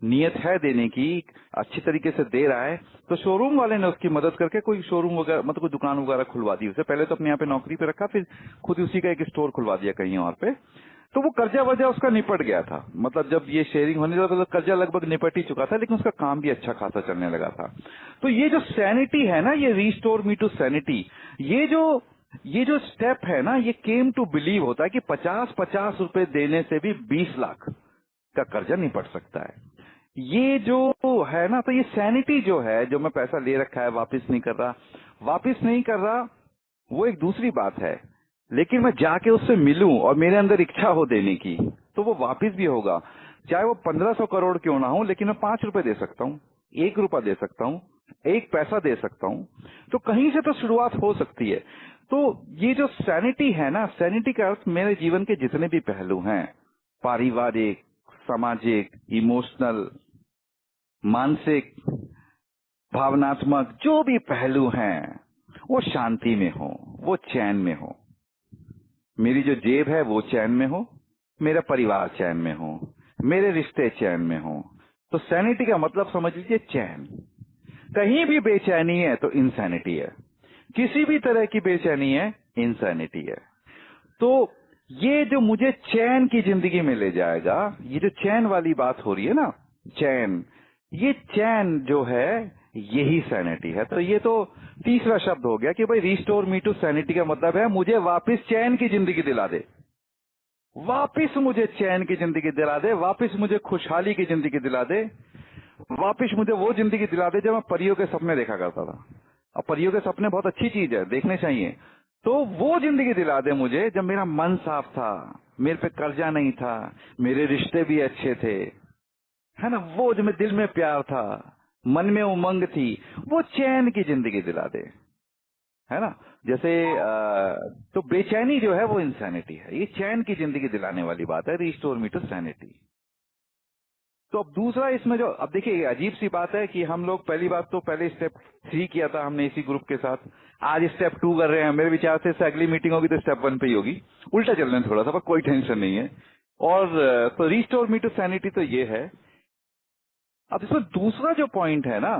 नियत है देने की, अच्छी तरीके से दे रहा है, तो शोरूम वाले ने उसकी मदद करके कोई शोरूम वगैरह, मतलब कोई दुकान वगैरह खुलवा दी उसे। पहले तो अपने यहाँ पे नौकरी पे रखा, फिर खुद उसी का एक स्टोर खुलवा दिया कहीं और पे। तो वो कर्जा वर्जा उसका निपट गया था, मतलब जब ये शेयरिंग होने लगा तो कर्जा लगभग निपट ही चुका था, लेकिन उसका काम भी अच्छा खासा चलने लगा था। तो ये जो सैनिटी है ना, ये रीस्टोर मी टू सैनिटी, ये जो स्टेप है ना, ये केम टू बिलीव होता है कि 50-50 रुपए देने से भी 20 लाख का कर्जा निपट सकता है। ये जो है ना, तो ये सैनिटी जो है, जो मैं पैसा ले रखा है वापस नहीं कर रहा, वो एक दूसरी बात है। लेकिन मैं जाके उससे मिलूं और मेरे अंदर इच्छा हो देने की, तो वो वापस भी होगा। चाहे वो 1500 करोड़ क्यों ना हो, लेकिन मैं 5 रुपए दे सकता हूँ, 1 रुपया दे सकता हूँ, 1 पैसा दे सकता हूँ, तो कहीं से तो शुरुआत हो सकती है। तो ये जो सैनिटी है ना, सैनिटी का अर्थ मेरे जीवन के जितने भी पहलू हैं, पारिवारिक, सामाजिक, इमोशनल, मानसिक, भावनात्मक, जो भी पहलू हैं, वो शांति में हो, वो चैन में हो। मेरी जो जेब है वो चैन में हो, मेरा परिवार चैन में हो, मेरे रिश्ते चैन में हो। तो सैनिटी का मतलब समझ लीजिए चैन। कहीं भी बेचैनी है तो इंसैनिटी है, किसी भी तरह की बेचैनी है, इंसैनिटी है। तो ये जो मुझे चैन की जिंदगी में ले जाएगा, ये जो चैन वाली बात हो रही है ना, चैन, ये चैन जो है यही सैनिटी है। तो ये तो तीसरा शब्द हो गया कि भाई रिस्टोर मी टू सैनिटी का मतलब है मुझे वापस चैन की जिंदगी दिला दे, वापस मुझे चैन की जिंदगी दिला दे, वापस मुझे खुशहाली की जिंदगी दिला दे, वापस मुझे वो जिंदगी दिला दे जब मैं परियों के सपने देखा करता था। अब परियों के सपने बहुत अच्छी चीज है, देखने चाहिए। तो वो जिंदगी दिला दे मुझे जब मेरा मन साफ था, मेरे पे कर्जा नहीं था, मेरे रिश्ते भी अच्छे थे, है ना, वो जो मेरे दिल में प्यार था, मन में उमंग थी, वो चैन की जिंदगी दिला दे, है ना। जैसे तो बेचैनी जो है वो इंसैनिटी है, ये चैन की जिंदगी दिलाने वाली बात है, रिस्टोर मी टू सैनिटी। तो अब दूसरा इसमें जो, अब देखिए अजीब सी बात है कि हम लोग पहली बात तो पहले स्टेप 3 किया था हमने इसी ग्रुप के साथ, आज स्टेप 2 कर रहे हैं। मेरे विचार से इससे अगली मीटिंग होगी तो स्टेप 1 पे ही होगी, उल्टा चल रहे हैं थोड़ा सा, पर कोई टेंशन नहीं है। और तो रिस्टोर मी टू सैनिटी तो ये है। अब इसमें दूसरा जो पॉइंट है ना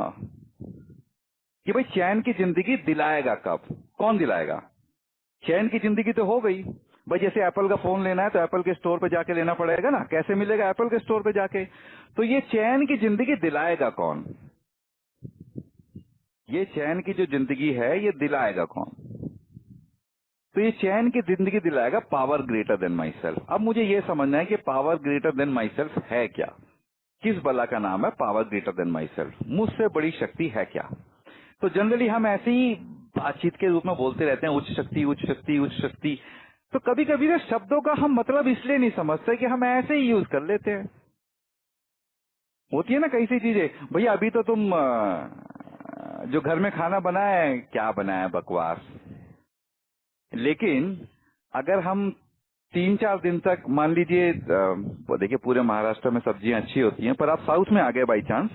कि भाई चैन की जिंदगी दिलाएगा कब, कौन दिलाएगा? चैन की जिंदगी तो हो गई भाई, जैसे एप्पल का फोन लेना है तो एप्पल के स्टोर पे जाके लेना पड़ेगा ना, कैसे मिलेगा? एप्पल के स्टोर पे जाके। तो ये चैन की जिंदगी दिलाएगा कौन? ये चैन की जो जिंदगी है ये दिलाएगा कौन? तो ये चैन की जिंदगी दिलाएगा power greater then my self. अब मुझे ये समझना है कि power greater then my self है क्या, किस बला का नाम है power greater then my self, मुझसे बड़ी शक्ति है क्या? तो जनरली हम ऐसे ही बातचीत के रूप में बोलते रहते हैं उच्च शक्ति उच्च शक्ति उच्च शक्ति। तो कभी कभी ना शब्दों का हम मतलब इसलिए नहीं समझते कि हम ऐसे ही यूज कर लेते हैं। होती है ना कई सी चीजें, भैया अभी तो तुम जो घर में खाना बनाए, क्या बनाया बकवास। लेकिन अगर हम 3-4 दिन तक, मान लीजिए देखिए पूरे महाराष्ट्र में सब्जियां अच्छी होती हैं, पर आप साउथ में आ गए बाई चांस,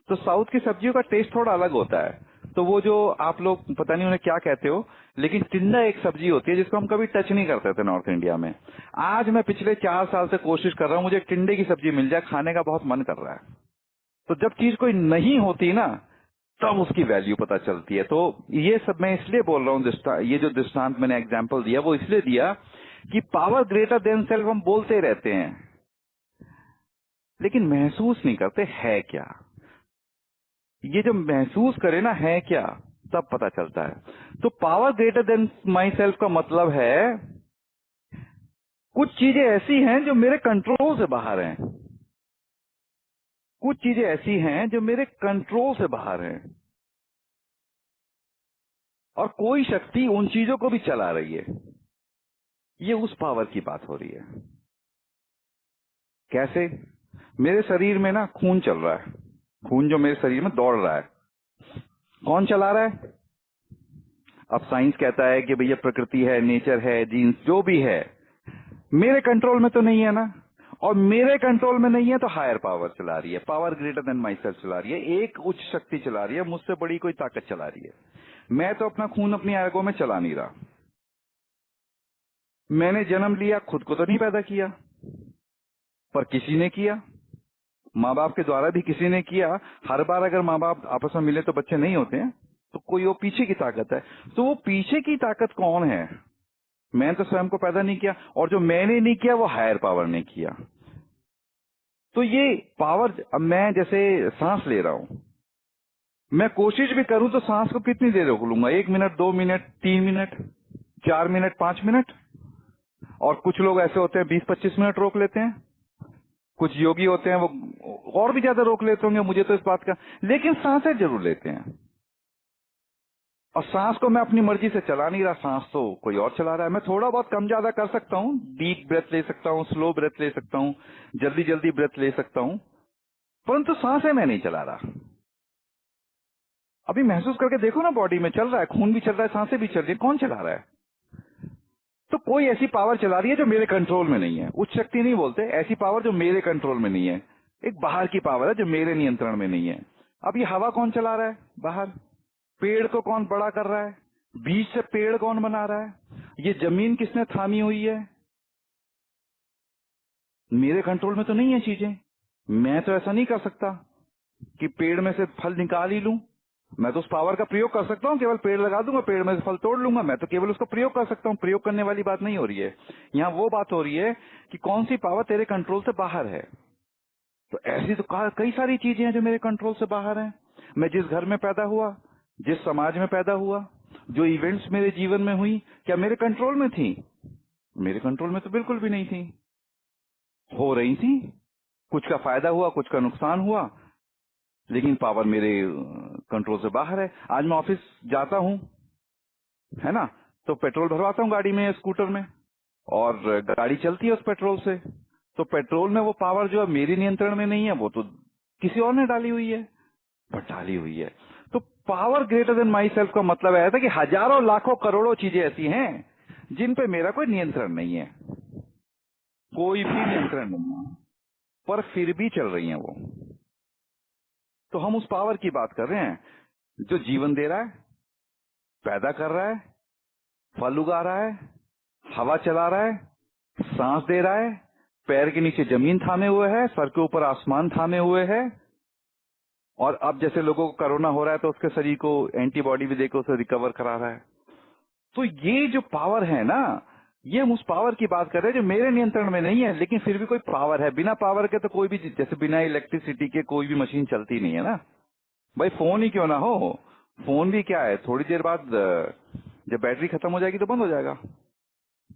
तो साउथ की सब्जियों का टेस्ट थोड़ा अलग होता है। तो वो जो आप लोग पता नहीं उन्हें क्या कहते हो, लेकिन टिंडा एक सब्जी होती है जिसको हम कभी टच नहीं करते थे नॉर्थ इंडिया में। आज मैं पिछले 4 साल से कोशिश कर रहा हूं मुझे टिंडे की सब्जी मिल जाए, खाने का बहुत मन कर रहा है। तो जब चीज कोई नहीं होती ना तब उसकी वैल्यू पता चलती है। तो ये सब मैं इसलिए बोल रहा हूँ, ये जो दृष्टांत मैंने एग्जाम्पल दिया वो इसलिए दिया कि पावर ग्रेटर देन सेल्फ हम बोलते रहते हैं लेकिन महसूस नहीं करते है क्या। ये जो महसूस करे ना है क्या, तब पता चलता है। तो power greater then my self का मतलब है कुछ चीजें ऐसी हैं जो मेरे कंट्रोल से बाहर हैं, कुछ चीजें ऐसी हैं जो मेरे कंट्रोल से बाहर हैं, और कोई शक्ति उन चीजों को भी चला रही है। ये उस पावर की बात हो रही है। कैसे? मेरे शरीर में ना खून चल रहा है, खून जो मेरे शरीर में दौड़ रहा है, कौन चला रहा है? अब साइंस कहता है कि भैया प्रकृति है, नेचर है, जीन्स जो भी है, मेरे कंट्रोल में तो नहीं है ना। और मेरे कंट्रोल में नहीं है तो हायर पावर चला रही है, power greater then my self चला रही है, एक उच्च शक्ति चला रही है, मुझसे बड़ी कोई ताकत चला रही है। मैं तो अपना खून अपनी आंखों में चला नहीं रहा। मैंने जन्म लिया, खुद को तो नहीं पैदा किया, पर किसी ने किया, माँ बाप के द्वारा भी किसी ने किया। हर बार अगर माँ बाप आपस में मिले तो बच्चे नहीं होते हैं, तो कोई वो पीछे की ताकत है। तो वो पीछे की ताकत कौन है? मैं तो स्वयं को पैदा नहीं किया, और जो मैंने नहीं किया वो हायर पावर ने किया। तो ये पावर, अब मैं जैसे सांस ले रहा हूं, मैं कोशिश भी करूं तो सांस को कितनी देर रोक लूंगा? 1 minute, 2 minute, 3 minute, 4 minute, 5 minute. और कुछ लोग ऐसे होते हैं 20-25 मिनट रोक लेते हैं, कुछ योगी होते हैं वो और भी ज्यादा रोक लेते होंगे, मुझे तो इस बात का, लेकिन सांसें जरूर लेते हैं। और सांस को मैं अपनी मर्जी से चला नहीं रहा, सांस तो कोई और चला रहा है। मैं थोड़ा बहुत कम ज्यादा कर सकता हूँ, डीप ब्रेथ ले सकता हूँ, स्लो ब्रेथ ले सकता हूँ, जल्दी जल्दी ब्रेथ ले सकता हूँ, परंतु सांसें मैं नहीं चला रहा। अभी महसूस करके देखो ना, बॉडी में चल रहा है, खून भी चल रहा है, सांसें भी चल रही है, कौन चला रहा है? तो कोई ऐसी पावर चला रही है जो मेरे कंट्रोल में नहीं है। उच्च शक्ति नहीं बोलते, ऐसी पावर जो मेरे कंट्रोल में नहीं है, एक बाहर की पावर है जो मेरे नियंत्रण में नहीं है। अब ये हवा कौन चला रहा है बाहर? पेड़ को कौन बड़ा कर रहा है? बीज से पेड़ कौन बना रहा है? ये जमीन किसने थामी हुई है? मेरे कंट्रोल में तो नहीं है चीजें। मैं तो ऐसा नहीं कर सकता कि पेड़ में से फल निकाल ही लूं। मैं तो उस पावर का प्रयोग कर सकता हूं, केवल पेड़ लगा दूंगा, पेड़ में से फल तोड़ लूंगा, मैं तो केवल उसका प्रयोग कर सकता हूं। प्रयोग करने वाली बात नहीं हो रही है यहाँ। वो बात हो रही है कि कौन सी पावर तेरे कंट्रोल से बाहर है। तो ऐसी तो कई सारी चीजें हैं जो मेरे कंट्रोल से बाहर हैं। मैं जिस घर में पैदा हुआ, जिस समाज में पैदा हुआ, जो इवेंट्स मेरे जीवन में हुई, क्या मेरे कंट्रोल में थी? मेरे कंट्रोल में तो बिल्कुल भी नहीं थी। हो रही थी, कुछ का फायदा हुआ, कुछ का नुकसान हुआ, लेकिन पावर मेरे कंट्रोल से बाहर है। आज मैं ऑफिस जाता हूं, है ना, तो पेट्रोल भरवाता हूं गाड़ी में, स्कूटर में, और गाड़ी चलती है उस पेट्रोल से। तो पेट्रोल में वो पावर जो है मेरे नियंत्रण में नहीं है, वो तो किसी और ने डाली हुई है, पर डाली हुई है। तो power greater then my self का मतलब है कि हजारों लाखों करोड़ों चीजें ऐसी हैं जिन पे मेरा कोई नियंत्रण नहीं है, कोई भी नियंत्रण नहीं है। पर फिर भी चल रही हैं वो। तो हम उस पावर की बात कर रहे हैं जो जीवन दे रहा है, पैदा कर रहा है, फल उगा रहा है, हवा चला रहा है, सांस दे रहा है, पैर के नीचे जमीन थामे हुए है, सर के ऊपर आसमान थामे हुए है। और अब जैसे लोगों को कोरोना हो रहा है तो उसके शरीर को एंटीबॉडी भी देकर उसे रिकवर करा रहा है। तो ये जो पावर है ना, ये हम उस पावर की बात कर रहे हैं जो मेरे नियंत्रण में नहीं है, लेकिन फिर भी कोई पावर है। बिना पावर के तो कोई भी, जैसे बिना इलेक्ट्रिसिटी के कोई भी मशीन चलती नहीं है ना। भाई फोन ही क्यों ना हो, फोन भी क्या है, थोड़ी देर बाद जब बैटरी खत्म हो जाएगी तो बंद हो जाएगा।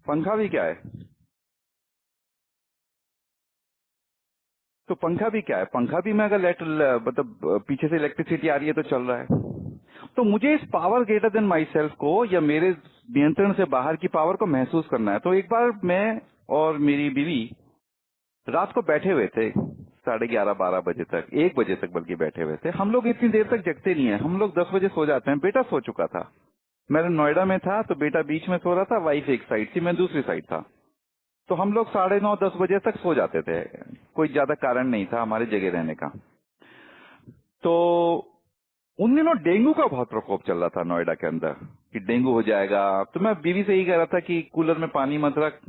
पंखा भी क्या है, तो पंखा भी क्या है, पंखा भी में अगर मतलब पीछे से इलेक्ट्रिसिटी आ रही है तो चल रहा है। तो मुझे इस power greater then my self को, या मेरे नियंत्रण से बाहर की पावर को महसूस करना है। तो एक बार मैं और मेरी बीवी रात को बैठे हुए थे 11:30-12 बजे तक, 1 बजे तक बल्कि बैठे हुए थे। हम लोग इतनी देर तक जगते नहीं है, हम लोग 10 बजे सो जाते हैं। बेटा सो चुका था, मैं नोएडा में था तो बेटा बीच में सो रहा था, वाइफ एक साइड थी, मैं दूसरी साइड था। तो हम लोग 9:30-10 बजे तक सो जाते थे, कोई ज्यादा कारण नहीं था हमारे जगह रहने का। तो उन दिनों डेंगू का बहुत प्रकोप चल रहा था नोएडा के अंदर कि डेंगू हो जाएगा। तो मैं बीवी से यही कह रहा था कि कूलर में पानी मत रख,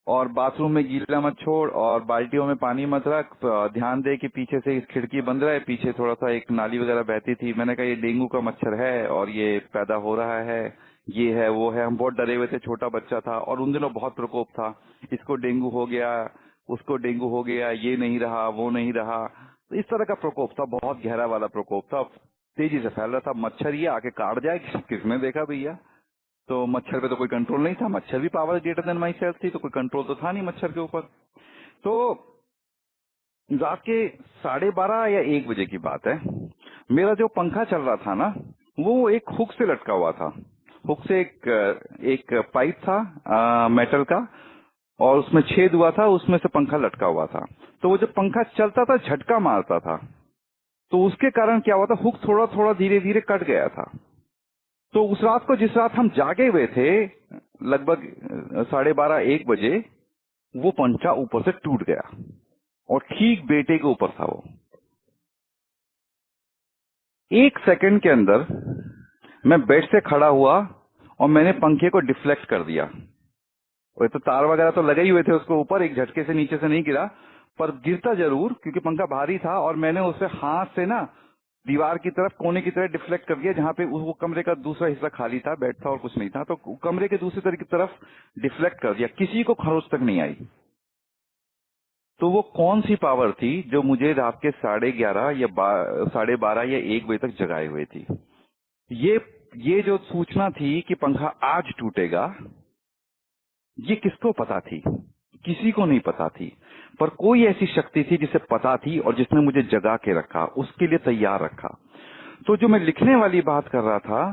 और बाथरूम में गीला मत छोड़, और बाल्टियों में पानी मत रख, ध्यान दे कि पीछे से खिड़की बंद रहे, पीछे थोड़ा सा एक नाली वगैरह बहती थी। मैंने कहा ये डेंगू का मच्छर है और ये पैदा हो रहा है, ये है वो है। हम बहुत डरे हुए थे, छोटा बच्चा था और उन दिनों बहुत प्रकोप था, इसको डेंगू हो गया, उसको डेंगू हो गया, ये नहीं रहा वो नहीं रहा। तो इस तरह का प्रकोप था, बहुत गहरा वाला प्रकोप था, तेजी से फैल रहा था। मच्छर ये आके काट जाए किसने देखा भैया। तो मच्छर पे तो कोई कंट्रोल नहीं था, मच्छर भी power greater then my self थी, तो कोई कंट्रोल तो था नहीं मच्छर के ऊपर। तो रात के 12:30 या 1 बजे की बात है, मेरा जो पंखा चल रहा था ना, वो एक हुक से लटका हुआ था। हुक से एक पाइप था मेटल का, और उसमें छेद हुआ था, उसमें से पंखा लटका हुआ था। तो वो जब पंखा चलता था झटका मारता था, तो उसके कारण क्या हुआ था, हुक थोड़ा थोड़ा धीरे धीरे कट गया था। तो उस रात को, जिस रात हम जागे हुए थे, लगभग 12:30-1 बजे, वो पंखा ऊपर से टूट गया और ठीक बेटे के ऊपर था वो। 1 सेकंड के अंदर मैं बेड से खड़ा हुआ और मैंने पंखे को डिफ्लेक्ट कर दिया। और तो तार वगैरह तो लगे ही हुए थे उसके ऊपर, एक झटके से नीचे से नहीं गिरा, पर गिरता जरूर, क्योंकि पंखा भारी था। और मैंने उसे हाथ से ना दीवार की तरफ, कोने की तरफ डिफ्लेक्ट कर दिया, जहां पे वो कमरे का दूसरा हिस्सा खाली था, बेड था और कुछ नहीं था। तो कमरे के दूसरी तरफ डिफ्लेक्ट कर दिया, किसी को खरोच तक नहीं आई। तो वो कौन सी पावर थी जो मुझे रात के 11:30 या 12:30 या 1 बजे तक जगाए हुए थी। ये जो सूचना थी कि पंखा आज टूटेगा, ये किसको पता थी? किसी को नहीं पता थी, पर कोई ऐसी शक्ति थी जिसे पता थी और जिसने मुझे जगा के रखा, उसके लिए तैयार रखा। तो जो मैं लिखने वाली बात कर रहा था,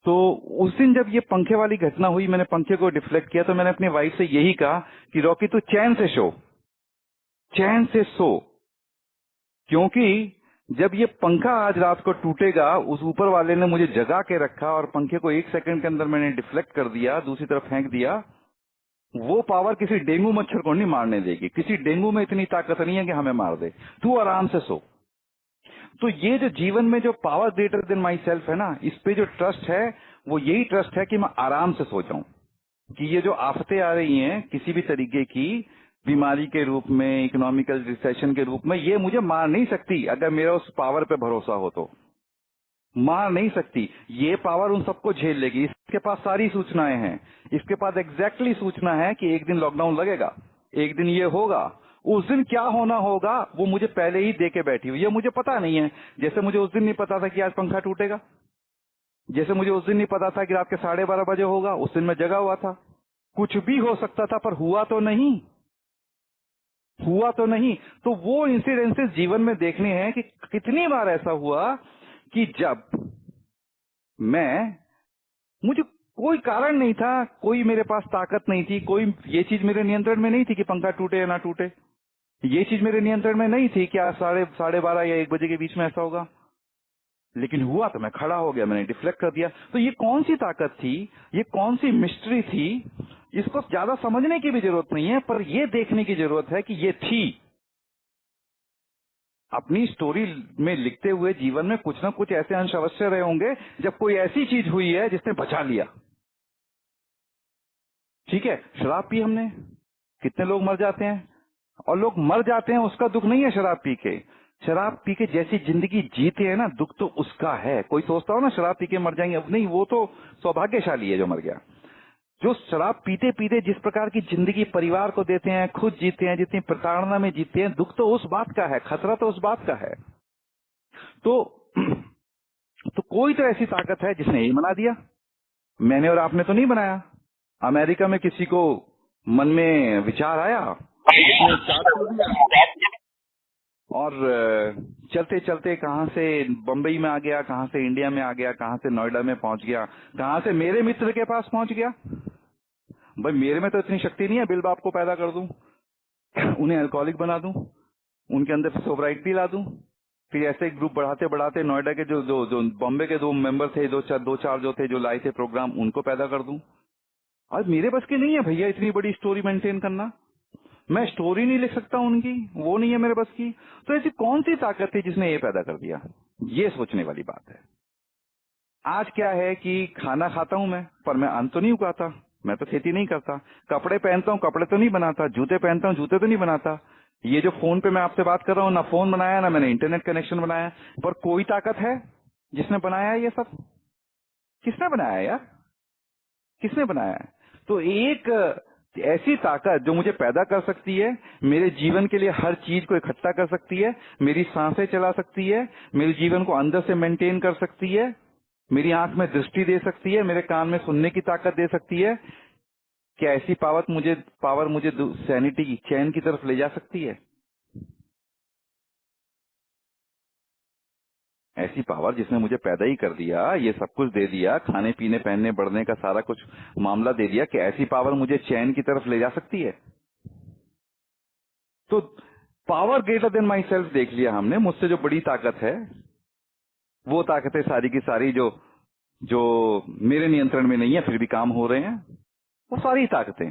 तो उस दिन जब ये पंखे वाली घटना हुई, मैंने पंखे को डिफ्लेक्ट किया, तो मैंने अपनी वाइफ से यही कहा कि रॉकी तू चैन से सो, चैन से सो, क्योंकि जब ये पंखा आज रात को टूटेगा, उस ऊपर वाले ने मुझे जगा के रखा और पंखे को 1 सेकंड के अंदर मैंने डिफ्लेक्ट कर दिया, दूसरी तरफ फेंक दिया। वो पावर किसी डेंगू मच्छर को नहीं मारने देगी, किसी डेंगू में इतनी ताकत नहीं है कि हमें मार दे। तू आराम से सो। तो ये जो जीवन में जो power greater then my self है ना, इस पे जो ट्रस्ट है, वो यही ट्रस्ट है कि मैं आराम से सो जाऊं, कि ये जो आफतें आ रही हैं किसी भी तरीके की, बीमारी के रूप में, इकोनॉमिकल रिसेशन के रूप में, ये मुझे मार नहीं सकती। अगर मेरा उस पावर पे भरोसा हो तो मार नहीं सकती। ये पावर उन सबको झेल लेगी। इसके पास सारी सूचनाएं हैं, इसके पास एग्जैक्टली सूचना है कि एक दिन लॉकडाउन लगेगा, एक दिन ये होगा, उस दिन क्या होना होगा वो मुझे पहले ही दे के बैठी हुई है। मुझे पता नहीं है, जैसे मुझे उस दिन नहीं पता था कि आज पंखा टूटेगा, जैसे मुझे उस दिन नहीं पता था कि रात के 12:30 बजे होगा, उस दिन मैं जगा हुआ था। कुछ भी हो सकता था, पर हुआ तो नहीं, हुआ तो नहीं। तो वो इंसिडेंसेस जीवन में देखने हैं कि कितनी बार ऐसा हुआ कि जब मुझे कोई कारण नहीं था, कोई मेरे पास ताकत नहीं थी, कोई ये चीज मेरे नियंत्रण में नहीं थी कि पंखा टूटे या ना टूटे, ये चीज मेरे नियंत्रण में नहीं थी कि आज 12:30 या 1 बजे के बीच में ऐसा होगा। लेकिन हुआ तो मैं खड़ा हो गया, मैंने डिफ्लेक्ट कर दिया। तो ये कौन सी ताकत थी, ये कौन सी मिस्ट्री थी, इसको ज्यादा समझने की भी जरूरत नहीं है, पर ये देखने की जरूरत है कि ये थी। अपनी स्टोरी में लिखते हुए जीवन में कुछ ना कुछ ऐसे अंश अवश्य रहे होंगे जब कोई ऐसी चीज हुई है जिसने बचा लिया। ठीक है, शराब पी हमने, कितने लोग मर जाते हैं, और लोग मर जाते हैं उसका दुख नहीं है शराब पी के। शराब पी के जैसी जिंदगी जीते हैं ना, दुख तो उसका है। कोई सोचता हो ना शराब पी के मर जाएंगे, अब नहीं, वो तो सौभाग्यशाली है जो मर गया। जो शराब पीते पीते जिस प्रकार की जिंदगी परिवार को देते हैं, खुद जीते हैं, जितनी प्रताड़ना में जीते हैं, दुख तो उस बात का है, खतरा तो उस बात का है। तो कोई तो ऐसी ताकत है जिसने यही बना दिया। मैंने और आपने तो नहीं बनाया। अमेरिका में किसी को मन में विचार आया, उसने स्टार्ट कर दिया, और चलते चलते कहां से बंबई में आ गया, कहां से इंडिया में आ गया, कहां से नोएडा में पहुंच गया, कहां से मेरे मित्र के पास पहुंच गया। भाई मेरे में तो इतनी शक्ति नहीं है बिल बाप को पैदा कर दूं, उन्हें अल्कोहलिक बना दूं, उनके अंदर से सोब्राइटी ला दूं, फिर ऐसे ग्रुप बढ़ाते बढ़ाते नोएडा के जो बॉम्बे के 2 मेंबर थे, दो चार जो थे, जो लाए थे प्रोग्राम, उनको पैदा कर दूं। आज मेरे बस की नहीं है भैया इतनी बड़ी स्टोरी मेंटेन करना। मैं स्टोरी नहीं लिख सकता उनकी, वो नहीं है मेरे बस की। तो ऐसी कौन सी ताकत थी जिसने ये पैदा कर दिया, ये सोचने वाली बात है। आज क्या है कि खाना खाता हूं मैं, पर मैं अन्न तो नहीं उगाता, मैं तो खेती नहीं करता। कपड़े पहनता हूं, कपड़े तो नहीं बनाता। जूते पहनता हूं, जूते तो नहीं बनाता। ये जो फोन पे मैं आपसे बात कर रहा हूं, ना फोन बनाया, ना मैंने इंटरनेट कनेक्शन बनाया, पर कोई ताकत है जिसने बनाया है ये सब। किसने बनाया है यार, किसने बनाया है? तो एक ऐसी ताकत जो मुझे पैदा कर सकती है, मेरे जीवन के लिए हर चीज को इकट्ठा कर सकती है, मेरी सांसें चला सकती है, मेरे जीवन को अंदर से मेंटेन कर सकती है, मेरी आंख में दृष्टि दे सकती है, मेरे कान में सुनने की ताकत दे सकती है। क्या ऐसी पावर मुझे सैनिटी, चैन की तरफ ले जा सकती है? ऐसी पावर जिसने मुझे पैदा ही कर दिया, ये सब कुछ दे दिया, खाने पीने पहनने बढ़ने का सारा कुछ मामला दे दिया, कि ऐसी पावर मुझे चैन की तरफ ले जा सकती है? तो power greater then my self देख लिया हमने। मुझसे जो बड़ी ताकत है, वो ताकतें सारी की सारी जो जो मेरे नियंत्रण में नहीं है फिर भी काम हो रहे हैं, वो सारी ताकतें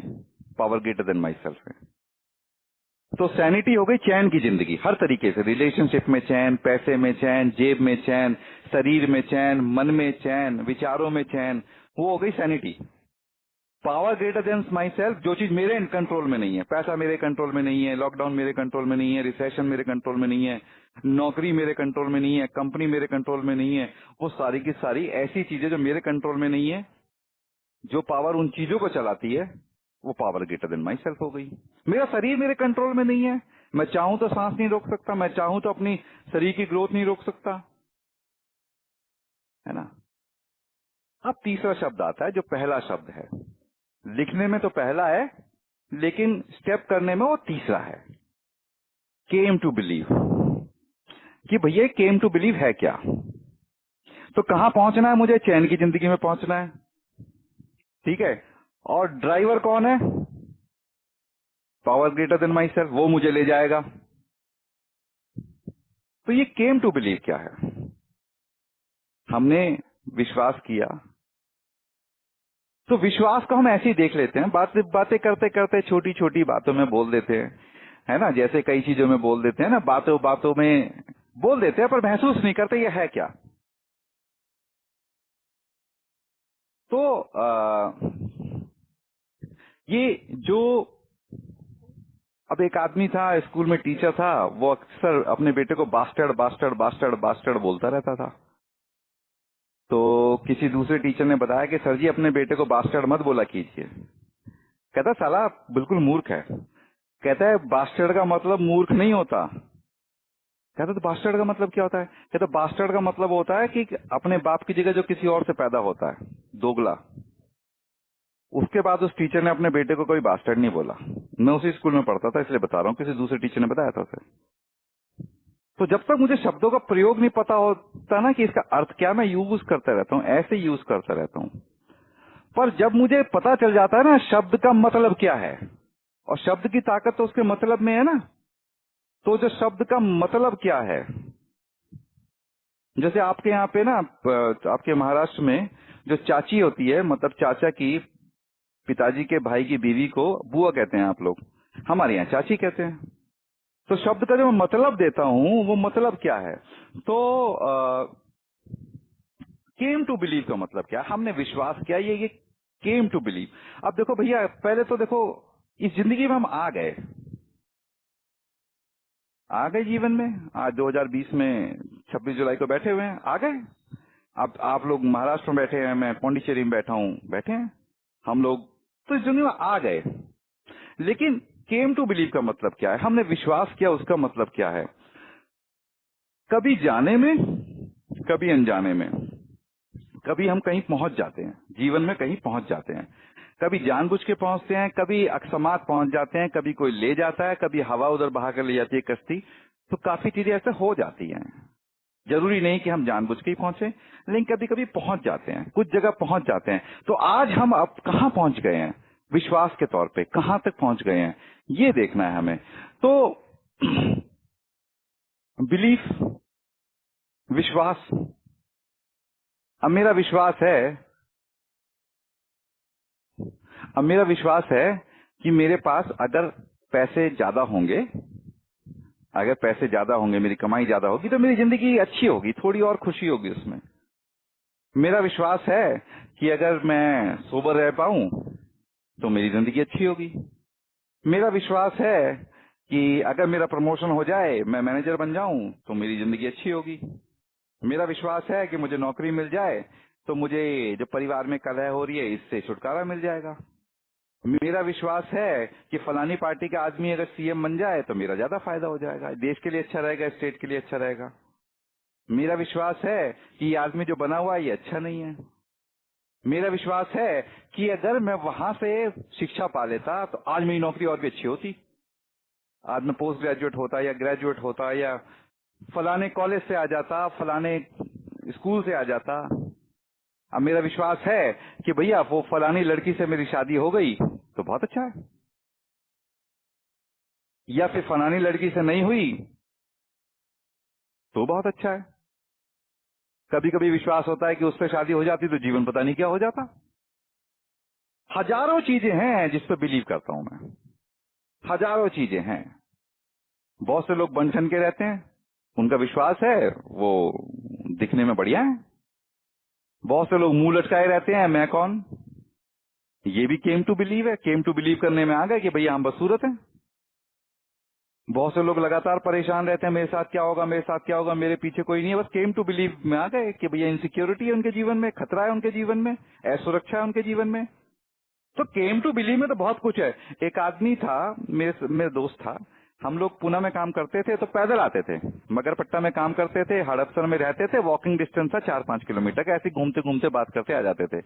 power greater then my self है। तो सैनिटी हो गई चैन की जिंदगी, हर तरीके से, रिलेशनशिप में चैन, पैसे में चैन, जेब में चैन, शरीर में चैन, मन में चैन, विचारों में चैन, वो हो गई sanity. Power greater then my self, जो चीज मेरे कंट्रोल में नहीं है, पैसा मेरे कंट्रोल में नहीं है, लॉकडाउन मेरे कंट्रोल में नहीं है, रिसेशन मेरे कंट्रोल में नहीं है, नौकरी मेरे कंट्रोल में नहीं है, कंपनी मेरे कंट्रोल में नहीं है, वो सारी की सारी ऐसी चीजें जो मेरे कंट्रोल में नहीं है, जो पावर उन चीजों को चलाती है, वो power greater then my self हो गई। मेरा शरीर मेरे कंट्रोल में नहीं है, मैं चाहूं तो सांस नहीं रोक सकता, मैं चाहूं तो अपनी शरीर की ग्रोथ नहीं रोक सकता, है ना। अब तीसरा शब्द आता है, जो पहला शब्द है। लिखने में तो पहला है, लेकिन स्टेप करने में वो तीसरा है। Came to believe. कि भैया केम टू बिलीव है क्या? तो कहां पहुंचना है मुझे? चैन की जिंदगी में पहुंचना है, ठीक है। और ड्राइवर कौन है? Power greater then my self, वो मुझे ले जाएगा। तो ये केम टू बिलीव क्या है? हमने विश्वास किया। तो विश्वास को हम ऐसे ही देख लेते हैं, बातें करते करते छोटी छोटी बातों में बोल देते हैं, है ना। जैसे कई चीजों में बोल देते हैं ना, बातों बातों में बोल देते हैं, पर महसूस नहीं करते ये है क्या। तो ये जो, अब एक आदमी था स्कूल में, टीचर था, वो अक्सर अपने बेटे को बास्टर्ड बास्टर्ड बास्टर्ड बास्टर्ड बोलता रहता था। तो किसी दूसरे टीचर ने बताया कि सर जी अपने बेटे को बास्टर्ड मत बोला कीजिए। कहता साला बिल्कुल मूर्ख है। कहता है बास्टर्ड का मतलब मूर्ख नहीं होता। कहता तो बास्टर्ड का मतलब क्या होता है? कहता बास्टर्ड का मतलब होता है कि अपने बाप की जगह जो किसी और से पैदा होता है, दोगला। उसके बाद उस टीचर ने अपने बेटे को कोई बास्टर्ड नहीं बोला। मैं उसी स्कूल में पढ़ता था इसलिए बता रहा हूँ, किसी दूसरे टीचर ने बताया था उसे। तो जब तक मुझे शब्दों का प्रयोग नहीं पता होता ना कि इसका अर्थ क्या, मैं यूज करता रहता हूँ, ऐसे यूज करता रहता हूँ। पर जब मुझे पता चल जाता है ना शब्द का मतलब क्या है, और शब्द की ताकत तो उसके मतलब में है ना, तो जो शब्द का मतलब क्या है, जैसे आपके यहाँ पे ना, आपके महाराष्ट्र में जो चाची होती है, मतलब चाचा की पिताजी के भाई की बीवी को बुआ कहते हैं आप लोग, हमारे यहाँ चाची कहते हैं। तो शब्द का जो मैं मतलब देता हूँ वो मतलब क्या है? तो केम टू बिलीव का मतलब क्या है? हमने विश्वास किया, ये केम टू बिलीव। अब देखो भैया, पहले तो देखो इस जिंदगी में हम आ गए जीवन में। आज 2020 में 26 जुलाई को बैठे हुए हैं, आ गए। अब आप लोग महाराष्ट्र में बैठे हैं, मैं पौंडीचेरी में बैठा हूँ, बैठे हैं हम लोग, तो इस दुनिया में आ गए। लेकिन केम टू बिलीव का मतलब क्या है? हमने विश्वास किया, उसका मतलब क्या है? कभी जाने में, कभी अनजाने में, कभी हम कहीं पहुंच जाते हैं, जीवन में कहीं पहुंच जाते हैं। कभी जानबूझ के पहुंचते हैं, कभी अकस्मात पहुंच जाते हैं, कभी कोई ले जाता है, कभी हवा उधर बहा कर ले जाती है कश्ती। तो काफी चीजें ऐसे हो जाती हैं। जरूरी नहीं कि हम जानबूझ के ही पहुंचे, लेकिन कभी कभी पहुंच जाते हैं, कुछ जगह पहुंच जाते हैं। तो आज हम अब कहां पहुंच गए हैं विश्वास के तौर पे, कहां तक पहुंच गए हैं, ये देखना है हमें। तो बिलीफ, विश्वास। अब मेरा विश्वास है कि मेरे पास अगर पैसे ज्यादा होंगे, मेरी कमाई ज्यादा होगी, तो मेरी जिंदगी अच्छी होगी, थोड़ी और खुशी होगी उसमें। मेरा विश्वास है कि अगर मैं सोबर रह पाऊं तो मेरी जिंदगी अच्छी होगी। मेरा विश्वास है कि अगर मेरा प्रमोशन हो जाए, मैं मैनेजर बन जाऊं, तो मेरी जिंदगी अच्छी होगी। मेरा विश्वास है कि मुझे नौकरी मिल जाए तो मुझे जो परिवार में कलह हो रही है इससे छुटकारा मिल जाएगा। मेरा विश्वास है कि फलानी पार्टी का आदमी अगर सीएम बन जाए तो मेरा ज्यादा फायदा हो जाएगा, देश के लिए अच्छा रहेगा, स्टेट के लिए अच्छा रहेगा। मेरा विश्वास है कि ये आदमी जो बना हुआ है ये अच्छा नहीं है। मेरा विश्वास है कि अगर मैं वहां से शिक्षा पा लेता तो आज मेरी नौकरी और भी अच्छी होती। आज मैं पोस्ट ग्रेजुएट होता या ग्रेजुएट होता, या फलाने कॉलेज से आ जाता, फलाने स्कूल से आ जाता। अब मेरा विश्वास है कि भैया वो फलानी लड़की से मेरी शादी हो गई तो बहुत अच्छा है, या फिर फलानी लड़की से नहीं हुई तो बहुत अच्छा है। कभी कभी विश्वास होता है कि उससे शादी हो जाती तो जीवन पता नहीं क्या हो जाता। हजारों चीजें हैं जिस पर बिलीव करता हूं मैं, हजारों चीजें हैं। बहुत से लोग बन ठन के रहते हैं, उनका विश्वास है वो दिखने में बढ़िया है। बहुत से लोग मुंह लटकाए रहते हैं, मैं कौन, ये भी केम टू बिलीव है। केम टू बिलीव करने में आ गए कि भैया हम बदसूरत हैं। बहुत से लोग लगातार परेशान रहते हैं, मेरे साथ क्या होगा, मेरे साथ क्या होगा, मेरे पीछे कोई नहीं है। बस केम टू बिलीव में आ गए कि भैया इनसिक्योरिटी है उनके जीवन में, खतरा है उनके जीवन में, असुरक्षा है उनके जीवन में। तो केम टू बिलीव में तो बहुत कुछ है। एक आदमी था, मेरे दोस्त था, हम लोग पुणे में काम करते थे तो पैदल आते थे, मगरपट्टा में काम करते थे, हड़पसर में रहते थे, वॉकिंग डिस्टेंस था 4-5 किलोमीटर का, ऐसे घूमते घूमते बात करते आ जाते थे।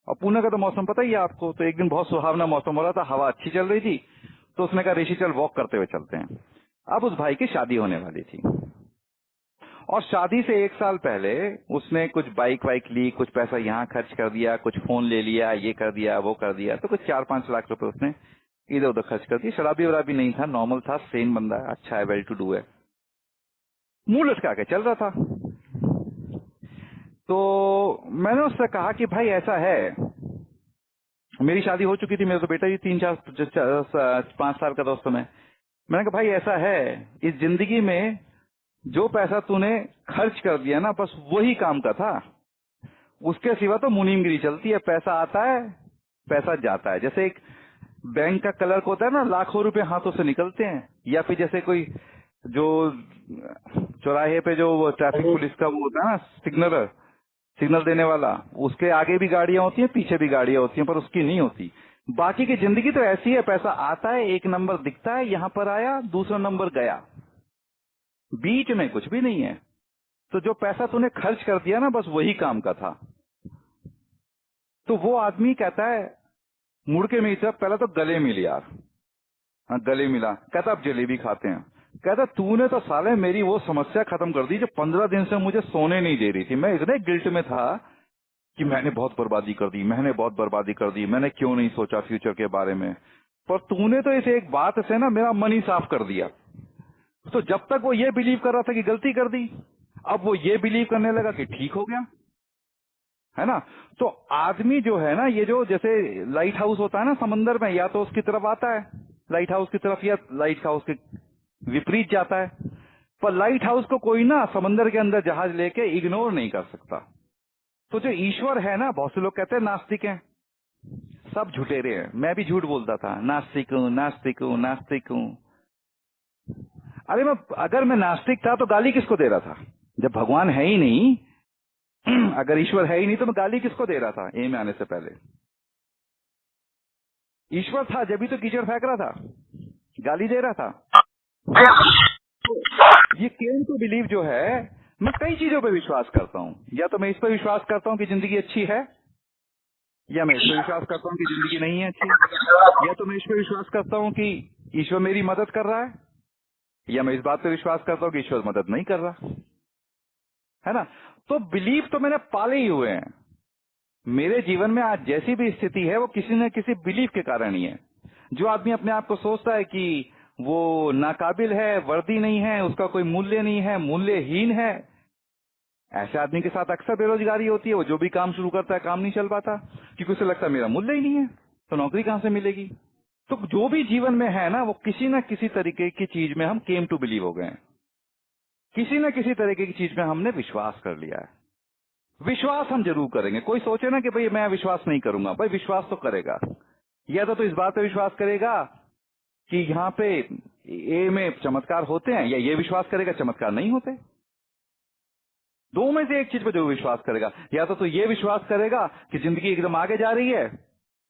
और पुणे का तो मौसम पता ही है आपको। तो एक दिन बहुत सुहावना मौसम हो रहा था, हवा अच्छी चल रही थी, तो उसने कहा ऋषि चल वॉक करते हुए चलते हैं। अब उस भाई की शादी होने वाली थी, और शादी से 1 साल पहले उसने कुछ बाइक वाइक ली, कुछ पैसा यहाँ खर्च कर दिया, कुछ फोन ले लिया, ये कर दिया, वो कर दिया, तो कुछ 4-5 लाख रुपए उसने इधर उधर खर्च कर दिए। शराबी वराबी नहीं था, नॉर्मल था, सेन बंदा है, अच्छा है, वेल टू डू है, मुंह लटका के चल रहा था। तो मैंने उससे कहा कि भाई ऐसा है, मेरी शादी हो चुकी थी, मेरा तो बेटा ही 3-4-5 साल का था उस समय। मैंने कहा भाई ऐसा है, इस जिंदगी में जो पैसा तूने खर्च कर दिया ना, बस वही काम का था, उसके सिवा तो मुनीमगिरी चलती है। पैसा आता है, पैसा जाता है। जैसे एक बैंक का क्लर्क होता है ना, लाखों रुपए हाथों से निकलते हैं, या फिर जैसे कोई जो चौराहे पे जो ट्रैफिक पुलिस का वो होता है ना, सिग्नल देने वाला, उसके आगे भी गाड़ियां होती हैं, पीछे भी गाड़ियां होती हैं, पर उसकी नहीं होती। बाकी की जिंदगी तो ऐसी है, पैसा आता है, एक नंबर दिखता है, यहाँ पर आया, दूसरा नंबर गया, बीच में कुछ भी नहीं है। तो जो पैसा तूने खर्च कर दिया ना, बस वही काम का था। तो वो आदमी कहता है, मुड़ के मेरी तरफ, पहले तो गले मिल यार, हाँ गले मिला, कहता अब जलेबी खाते हैं। कहता तूने तो साले मेरी वो समस्या खत्म कर दी जो 15 दिन से मुझे सोने नहीं दे रही थी। मैं इतने गिल्ट में था कि मैंने बहुत बर्बादी कर दी, मैंने क्यों नहीं सोचा फ्यूचर के बारे में। पर तूने तो इस एक बात से ना मेरा मन ही साफ कर दिया। तो जब तक वो ये बिलीव कर रहा था कि गलती कर दी, अब वो ये बिलीव करने लगा कि ठीक हो गया, है ना। तो आदमी जो है ना, ये जो जैसे लाइट हाउस होता है ना समंदर में, या तो उसकी तरफ आता है लाइट हाउस की तरफ, या लाइट हाउस के विपरीत जाता है। पर लाइट हाउस को कोई ना समंदर के अंदर जहाज लेके इग्नोर नहीं कर सकता। तो जो ईश्वर है ना, बहुत से लोग कहते हैं नास्तिक हैं, सब झूठेरे हैं। मैं भी झूठ बोलता था, नास्तिक हूं नास्तिक हूं नास्तिक हूं। अरे अगर मैं नास्तिक था तो गाली किसको दे रहा था? जब भगवान है ही नहीं, अगर ईश्वर है ही नहीं, तो मैं गाली किसको दे रहा था? ए में आने से पहले ईश्वर था, जब भी तो कीचड़ फेंक रहा था, गाली दे रहा था। ये केम टू बिलीव जो है, मैं कई चीजों पे विश्वास करता हूँ। या तो मैं इस पर विश्वास करता हूँ कि जिंदगी अच्छी है, या मैं इस पर विश्वास करता हूँ कि जिंदगी नहीं है अच्छी, या तो मैं इस पर विश्वास करता हूँ कि ईश्वर मेरी मदद कर रहा है, या मैं इस बात पे विश्वास करता हूँ कि ईश्वर मदद नहीं कर रहा, है ना। तो बिलीव तो मैंने पाले ही हुए हैं। मेरे जीवन में आज जैसी भी स्थिति है, वो किसी न किसी बिलीफ के कारण ही है। जो आदमी अपने आप को सोचता है कि वो नाकाबिल है, वर्दी नहीं है, उसका कोई मूल्य नहीं है, मूल्यहीन है, ऐसे आदमी के साथ अक्सर बेरोजगारी होती है। वो जो भी काम शुरू करता है, काम नहीं चल पाता, क्योंकि उसे लगता है मेरा मूल्य ही नहीं है, तो नौकरी कहां से मिलेगी। तो जो भी जीवन में है ना, वो किसी न किसी तरीके की चीज में हम केम टू बिलीव हो गए हैं। किसी न किसी तरीके की चीज में हमने विश्वास कर लिया है। विश्वास हम जरूर करेंगे। कोई सोचे ना कि भाई मैं विश्वास नहीं करूंगा, भाई विश्वास तो करेगा। या तो इस बात पे विश्वास करेगा कि यहाँ पे ए में चमत्कार होते हैं, या ये विश्वास करेगा चमत्कार नहीं होते। दो में से एक चीज पे जरूर विश्वास करेगा। या तो ये विश्वास करेगा कि जिंदगी एकदम आगे जा रही है,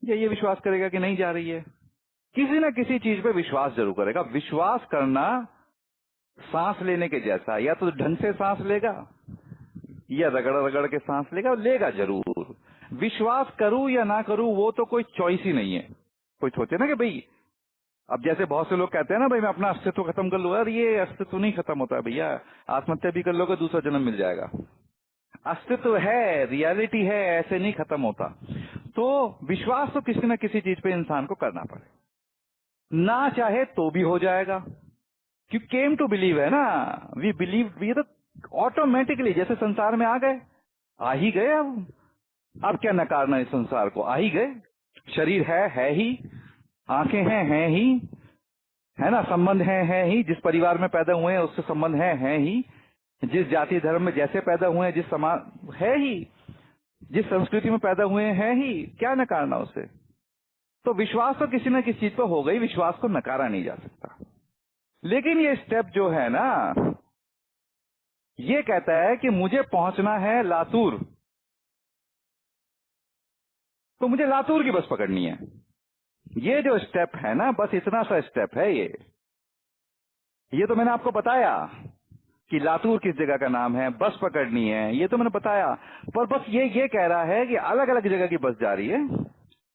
या ये विश्वास करेगा कि नहीं जा रही है। किसी न किसी चीज पे विश्वास जरूर करेगा। विश्वास करना सांस लेने के जैसा, या तो ढंग से सांस लेगा, या रगड़ रगड़ के सांस लेगा जरूर। विश्वास करूं या ना करूं, वो तो कोई चॉइस ही नहीं है। कोई सोचे ना कि भाई, अब जैसे बहुत से लोग कहते हैं ना, भाई मैं अपना अस्तित्व खत्म कर लूंगा। अरे ये अस्तित्व नहीं खत्म होता है भैया, आत्महत्या भी कर लोगे, दूसरा जन्म मिल जाएगा। अस्तित्व है, रियलिटी है, ऐसे नहीं खत्म होता। तो विश्वास तो किसी न किसी चीज पे इंसान को करना पड़े, ना चाहे तो भी हो जाएगा। क्योंकि केम टू बिलीव है ना, वी बिलीव, ये तो ऑटोमेटिकली जैसे संसार में आ ही गए। अब क्या नकारना इस संसार को, आ ही गए। शरीर है ही, आंखें हैं ही, है ना, संबंध है ही। जिस परिवार में पैदा हुए हैं उससे संबंध है ही। जिस जाति धर्म में जैसे पैदा हुए हैं, जिस समाज है ही, जिस संस्कृति में पैदा हुए हैं ही, क्या नकारना उसे। तो विश्वास तो किसी न किसी चीज पर हो गई, विश्वास को नकारा नहीं जा सकता। लेकिन ये स्टेप जो है ना, ये कहता है कि मुझे पहुंचना है लातूर, तो मुझे लातूर की बस पकड़नी है। ये जो स्टेप है ना, बस इतना सा स्टेप है ये तो मैंने आपको बताया कि लातूर किस जगह का नाम है, बस पकड़नी है, ये तो मैंने बताया। पर बस ये कह रहा है कि अलग अलग जगह की बस जा रही है,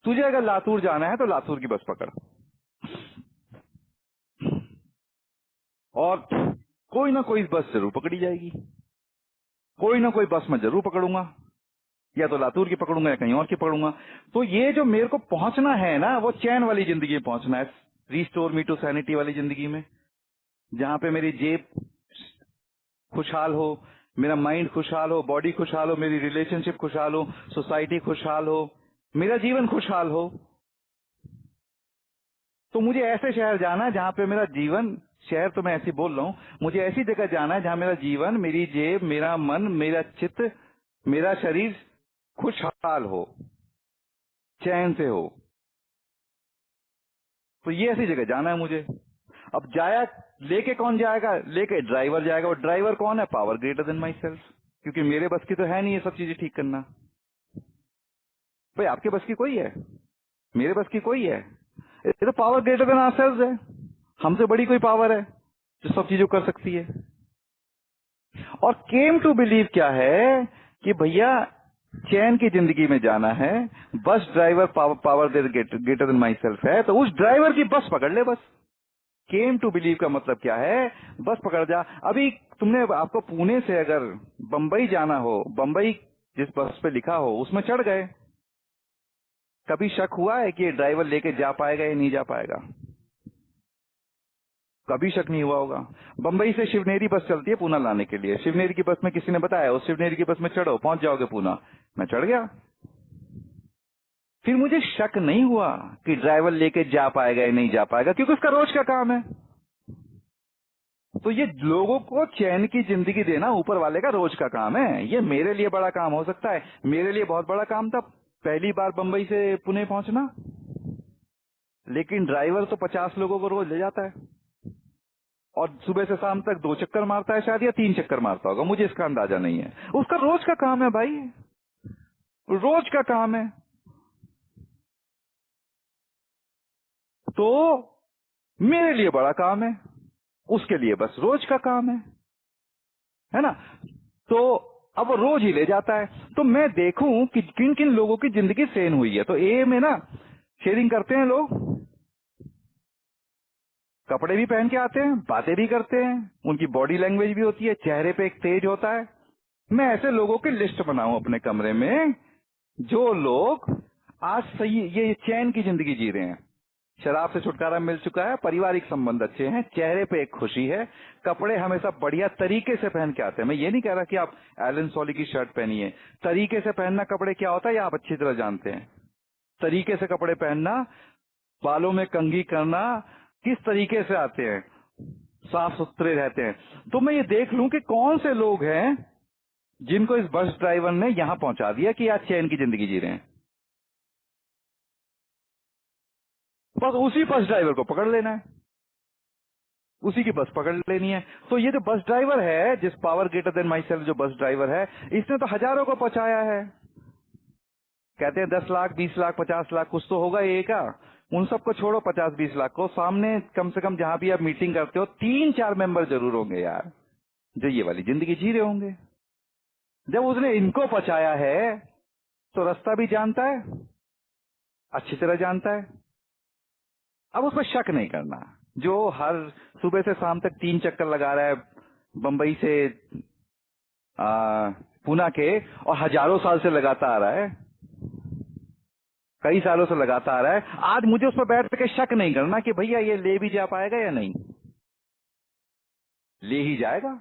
तुझे अगर लातूर जाना है तो लातूर की बस पकड़। और कोई ना कोई बस जरूर पकड़ी जाएगी, कोई ना कोई बस मैं जरूर पकड़ूंगा, या तो लातूर की पकड़ूंगा या कहीं और की पकड़ूंगा। तो ये जो मेरे को पहुंचना है ना, वो चैन वाली जिंदगी में पहुंचना है, रिस्टोर मी टू सैनिटी वाली जिंदगी में, जहां पे मेरी जेब खुशहाल हो, मेरा माइंड खुशहाल हो, बॉडी खुशहाल हो, मेरी रिलेशनशिप खुशहाल हो, सोसाइटी खुशहाल हो, मेरा जीवन खुशहाल हो। तो मुझे ऐसे शहर जाना है जहां पे मेरा जीवन, शहर तो मैं ऐसे बोल रहा हूं, मुझे ऐसी जगह जाना है जहां मेरा जीवन, मेरी जेब, मेरा मन, मेरा चित्त, मेरा शरीर खुशहाल हो, चैन से हो। तो ये ऐसी जगह जाना है मुझे। अब जाया लेके कौन जाएगा? लेके ड्राइवर जाएगा। और ड्राइवर कौन है? Power greater then my self. क्योंकि मेरे बस की तो है नहीं ये सब चीजें ठीक करना। भाई आपके बस की कोई है? मेरे बस की कोई है? ये तो power greater than our self है। हमसे बड़ी कोई पावर है जो सब चीजों कर सकती है। और केम टू बिलीव क्या है कि भैया चैन की जिंदगी में जाना है, bus driver power greater then my self है, तो उस ड्राइवर की बस पकड़ ले बस। केम टू बिलीव का मतलब क्या है? बस पकड़ जा। अभी तुमने, आपको पुणे से अगर बंबई जाना हो, बंबई जिस बस पे लिखा हो उसमें चढ़ गए, कभी शक हुआ है कि ड्राइवर लेके जा पाएगा या नहीं जा पाएगा? कभी शक नहीं हुआ होगा। बंबई से शिवनेरी बस चलती है पूना लाने के लिए। शिवनेरी की बस में किसी ने बताया उस शिवनेरी की बस में चढ़ो, पहुंच जाओगे पूना। मैं चढ़ गया। फिर मुझे शक नहीं हुआ कि ड्राइवर लेके जा पाएगा या नहीं जा पाएगा, क्योंकि उसका रोज का काम है। तो ये लोगों को चैन की जिंदगी देना ऊपर वाले का रोज का काम है। ये मेरे लिए बड़ा काम हो सकता है, मेरे लिए बहुत बड़ा काम था पहली बार बंबई से पुणे पहुंचना, लेकिन ड्राइवर तो 50 लोगों को रोज ले जाता है और सुबह से शाम तक 2 चक्कर मारता है शायद, या 3 चक्कर मारता होगा, मुझे इसका अंदाजा नहीं है। उसका रोज का काम है भाई, रोज का काम है। तो मेरे लिए बड़ा काम है, उसके लिए बस रोज का काम है ना। तो अब वो रोज ही ले जाता है। तो मैं देखूं कि किन किन लोगों की जिंदगी सेन हुई है। तो ए में ना शेयरिंग करते हैं लोग, कपड़े भी पहन के आते हैं, बातें भी करते हैं, उनकी बॉडी लैंग्वेज भी होती है, चेहरे पे एक तेज होता है। मैं ऐसे लोगों की लिस्ट बनाऊं अपने कमरे में, जो लोग आज सही ये चैन की जिंदगी जी रहे हैं, शराब से छुटकारा मिल चुका है, पारिवारिक संबंध अच्छे हैं, चेहरे पे एक खुशी है, कपड़े हमेशा बढ़िया तरीके से पहन के आते हैं। मैं ये नहीं कह रहा कि आप एलन सोली की शर्ट पहनिए, तरीके से पहनना कपड़े क्या होता है ये आप अच्छी तरह जानते हैं। तरीके से कपड़े पहनना, बालों में कंघी करना, किस तरीके से आते हैं, साफ सुथरे रहते हैं। तो मैं ये देख लूं कि कौन से लोग हैं जिनको इस बस ड्राइवर ने यहां पहुंचा दिया कि आज चैन की जिंदगी जी रहे हैं। बस उसी बस ड्राइवर को पकड़ लेना है, उसी की बस पकड़ लेनी है। तो ये जो बस ड्राइवर है, जिस power greater then my self जो बस ड्राइवर है, इसने तो हजारों को पहुंचाया है। कहते हैं 10 लाख 20 लाख 50 लाख कुछ तो होगा ये का। उन सबको छोड़ो, 50-20 लाख को सामने कम से कम जहां भी आप मीटिंग करते हो 3-4 मेंबर जरूर होंगे यार, जो ये वाली जिंदगी जी रहे होंगे। जब उसने इनको पहुंचाया है तो रास्ता भी जानता है, अच्छी तरह जानता है। अब उस पर शक नहीं करना। जो हर सुबह से शाम तक 3 चक्कर लगा रहा है बंबई से पूना के, और हजारों साल से लगाता आ रहा है, कई सालों से लगाता आ रहा है, आज मुझे उस पर बैठ के शक नहीं करना कि भैया ये ले भी जा पाएगा या नहीं। ले ही जाएगा।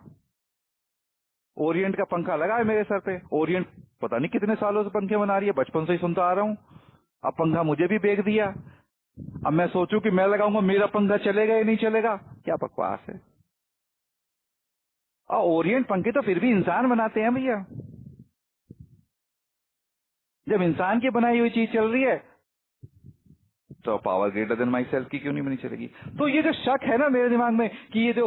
ओरिएंट का पंखा लगा है मेरे सर पे, ओरिएंट पता नहीं कितने सालों से पंखे बना रही है, बचपन से ही सुनता आ रहा हूं। अब पंखा मुझे भी बेच दिया, अब मैं सोचूं कि मैं लगाऊंगा मेरा पंखा चलेगा या नहीं चलेगा, क्या बकवास है। और ओरिएंट पंखे तो फिर भी इंसान बनाते हैं भैया। जब इंसान की बनाई हुई चीज चल रही है तो power greater then my self की क्यों नहीं बनी चलेगी। तो ये जो शक है ना मेरे दिमाग में कि ये जो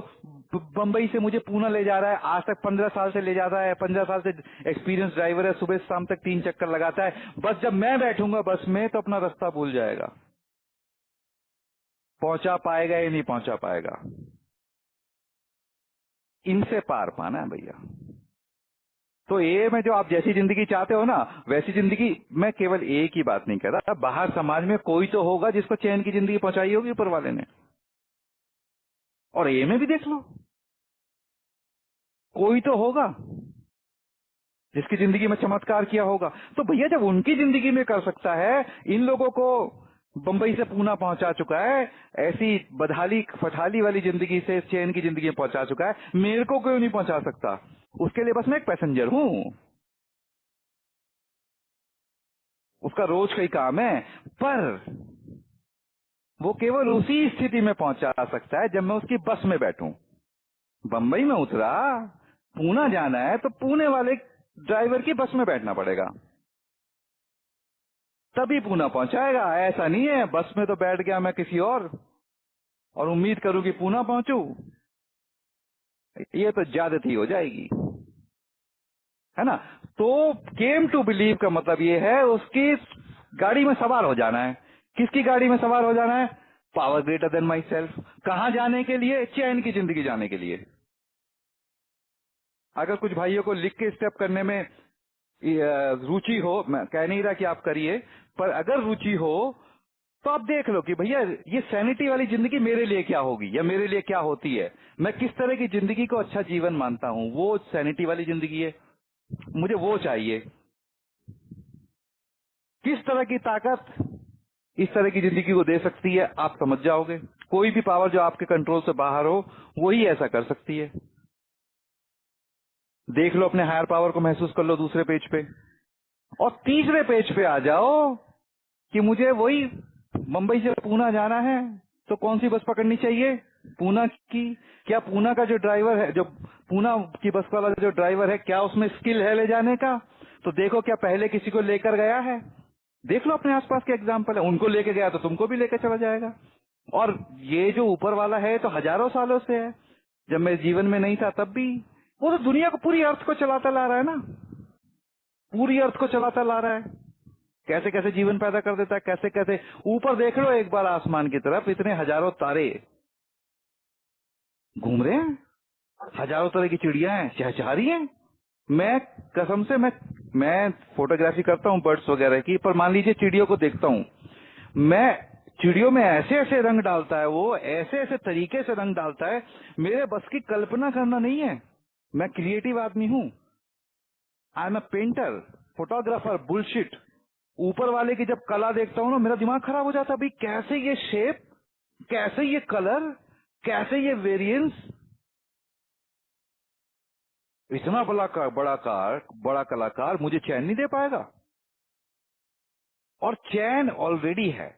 बंबई से मुझे पूना ले जा रहा है, आज तक 15 साल से ले जाता है, 15 साल से एक्सपीरियंस ड्राइवर है, सुबह से शाम तक 3 चक्कर लगाता है, बस जब मैं बैठूंगा बस में तो अपना रास्ता भूल जाएगा, पहुंचा पाएगा या नहीं पहुंचा पाएगा। इनसे पार पाना है भैया। तो ये में जो आप जैसी जिंदगी चाहते हो ना वैसी जिंदगी, मैं केवल एक ही बात नहीं कर रहा, बाहर समाज में कोई तो होगा जिसको चैन की जिंदगी पहुंचाई होगी ऊपर वाले ने। और ये में भी देख लो, कोई तो होगा जिसकी जिंदगी में चमत्कार किया होगा। तो भैया जब उनकी जिंदगी में कर सकता है, इन लोगों को बंबई से पूना पहुंचा चुका है, ऐसी बदहाली फटहाली वाली जिंदगी से चैन की जिंदगी में पहुंचा चुका है, मेरे को क्यों नहीं पहुंचा सकता। उसके लिए बस मैं एक पैसेंजर हूं, उसका रोज का ही काम है। पर वो केवल उसी स्थिति में पहुंचा सकता है जब मैं उसकी बस में बैठूं। बंबई में उतरा, पूना जाना है तो पुणे वाले ड्राइवर की बस में बैठना पड़ेगा, तभी पूना पहुंचाएगा। ऐसा नहीं है बस में तो बैठ गया मैं किसी और उम्मीद करूं कि पूना पहुंचूं, ये तो ज्यादती हो जाएगी, है ना। तो केम टू बिलीव का मतलब ये है उसकी गाड़ी में सवार हो जाना है। किसकी गाड़ी में सवार हो जाना है? Power greater then my self. कहां जाने के लिए? चैन की जिंदगी जाने के लिए। अगर कुछ भाइयों को लिख के स्टेप करने में रुचि हो, मैं कह नहीं रहा कि आप करिए, पर अगर रुचि हो तो आप देख लो कि भैया ये सैनिटी वाली जिंदगी मेरे लिए क्या होगी या मेरे लिए क्या होती है, मैं किस तरह की जिंदगी को अच्छा जीवन मानता हूं। वो सैनिटी वाली जिंदगी है, मुझे वो चाहिए। किस तरह की ताकत इस तरह की जिंदगी को दे सकती है आप समझ जाओगे। कोई भी पावर जो आपके कंट्रोल से बाहर हो वही ऐसा कर सकती है। देख लो, अपने हायर पावर को महसूस कर लो दूसरे पेज पे। और तीसरे पेज पे आ जाओ कि मुझे वही मुंबई से पूना जाना है, तो कौन सी बस पकड़नी चाहिए? पूना की। क्या पूना का जो ड्राइवर है, जो पूना की बस वाला जो ड्राइवर है, क्या उसमें स्किल है ले जाने का? तो देखो, क्या पहले किसी को लेकर गया है? देख लो, अपने आसपास के एग्जाम्पल है, उनको लेके गया तो तुमको भी लेकर चला जाएगा। और ये जो ऊपर वाला है तो हजारों सालों से है, जब मेरे जीवन में नहीं था तब भी। वो तो दुनिया को, पूरी अर्थ को चलाता ला रहा है ना, पूरी अर्थ को चलाता ला रहा है। कैसे कैसे जीवन पैदा कर देता है, कैसे कैसे। ऊपर देख लो एक बार आसमान की तरफ, इतने हजारों तारे घूम रहे हैं, हजारों तरह की चिड़िया हैं, चहचहा रही हैं। मैं कसम से, मैं फोटोग्राफी करता हूँ बर्ड्स वगैरह की, पर मान लीजिए चिड़ियों को देखता हूँ मैं, चिड़ियों में ऐसे ऐसे रंग डालता है वो, ऐसे ऐसे तरीके से रंग डालता है, मेरे बस की कल्पना करना नहीं है। मैं क्रिएटिव आदमी हूँ, I am a painter, photographer, bullshit. ऊपर वाले की जब कला देखता हूँ ना, मेरा दिमाग खराब हो जाता है। भाई कैसे ये शेप, कैसे ये कलर, कैसे ये वेरिएंस। इतना बड़ा कलाकार मुझे चैन नहीं दे पाएगा। और चैन ऑलरेडी है,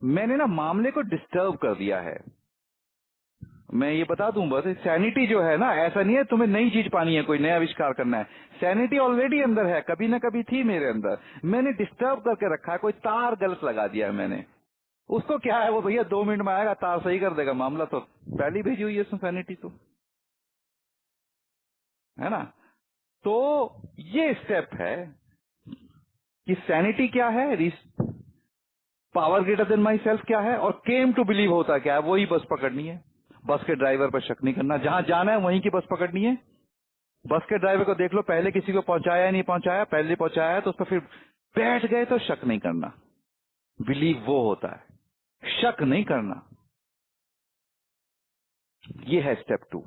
मैंने ना मामले को डिस्टर्ब कर दिया है। मैं ये बता दूं बस, सैनिटी जो है ना, ऐसा नहीं है तुम्हें नई चीज पानी है, कोई नया आविष्कार करना है। सैनिटी ऑलरेडी अंदर है, कभी ना कभी थी मेरे अंदर, मैंने डिस्टर्ब करके रखा है। कोई तार गलत लगा दिया है मैंने। उसको क्या है, वो भैया 2 मिनट में आएगा, तार सही कर देगा। मामला तो पहले भेजी हुई है उसमें सैनिटी, तो है ना। तो ये स्टेप है कि सैनिटी क्या है, power greater then my self क्या है, और केम टू बिलीव होता क्या है। वही बस पकड़नी है, बस के ड्राइवर पर शक नहीं करना, जहां जाना है वहीं की बस पकड़नी है। बस के ड्राइवर को देख लो, पहले किसी को पहुंचाया नहीं पहुंचाया, पहले पहुंचाया तो उस पर फिर बैठ गए, तो शक नहीं करना। बिलीव वो होता है, शक नहीं करना। ये है स्टेप 2।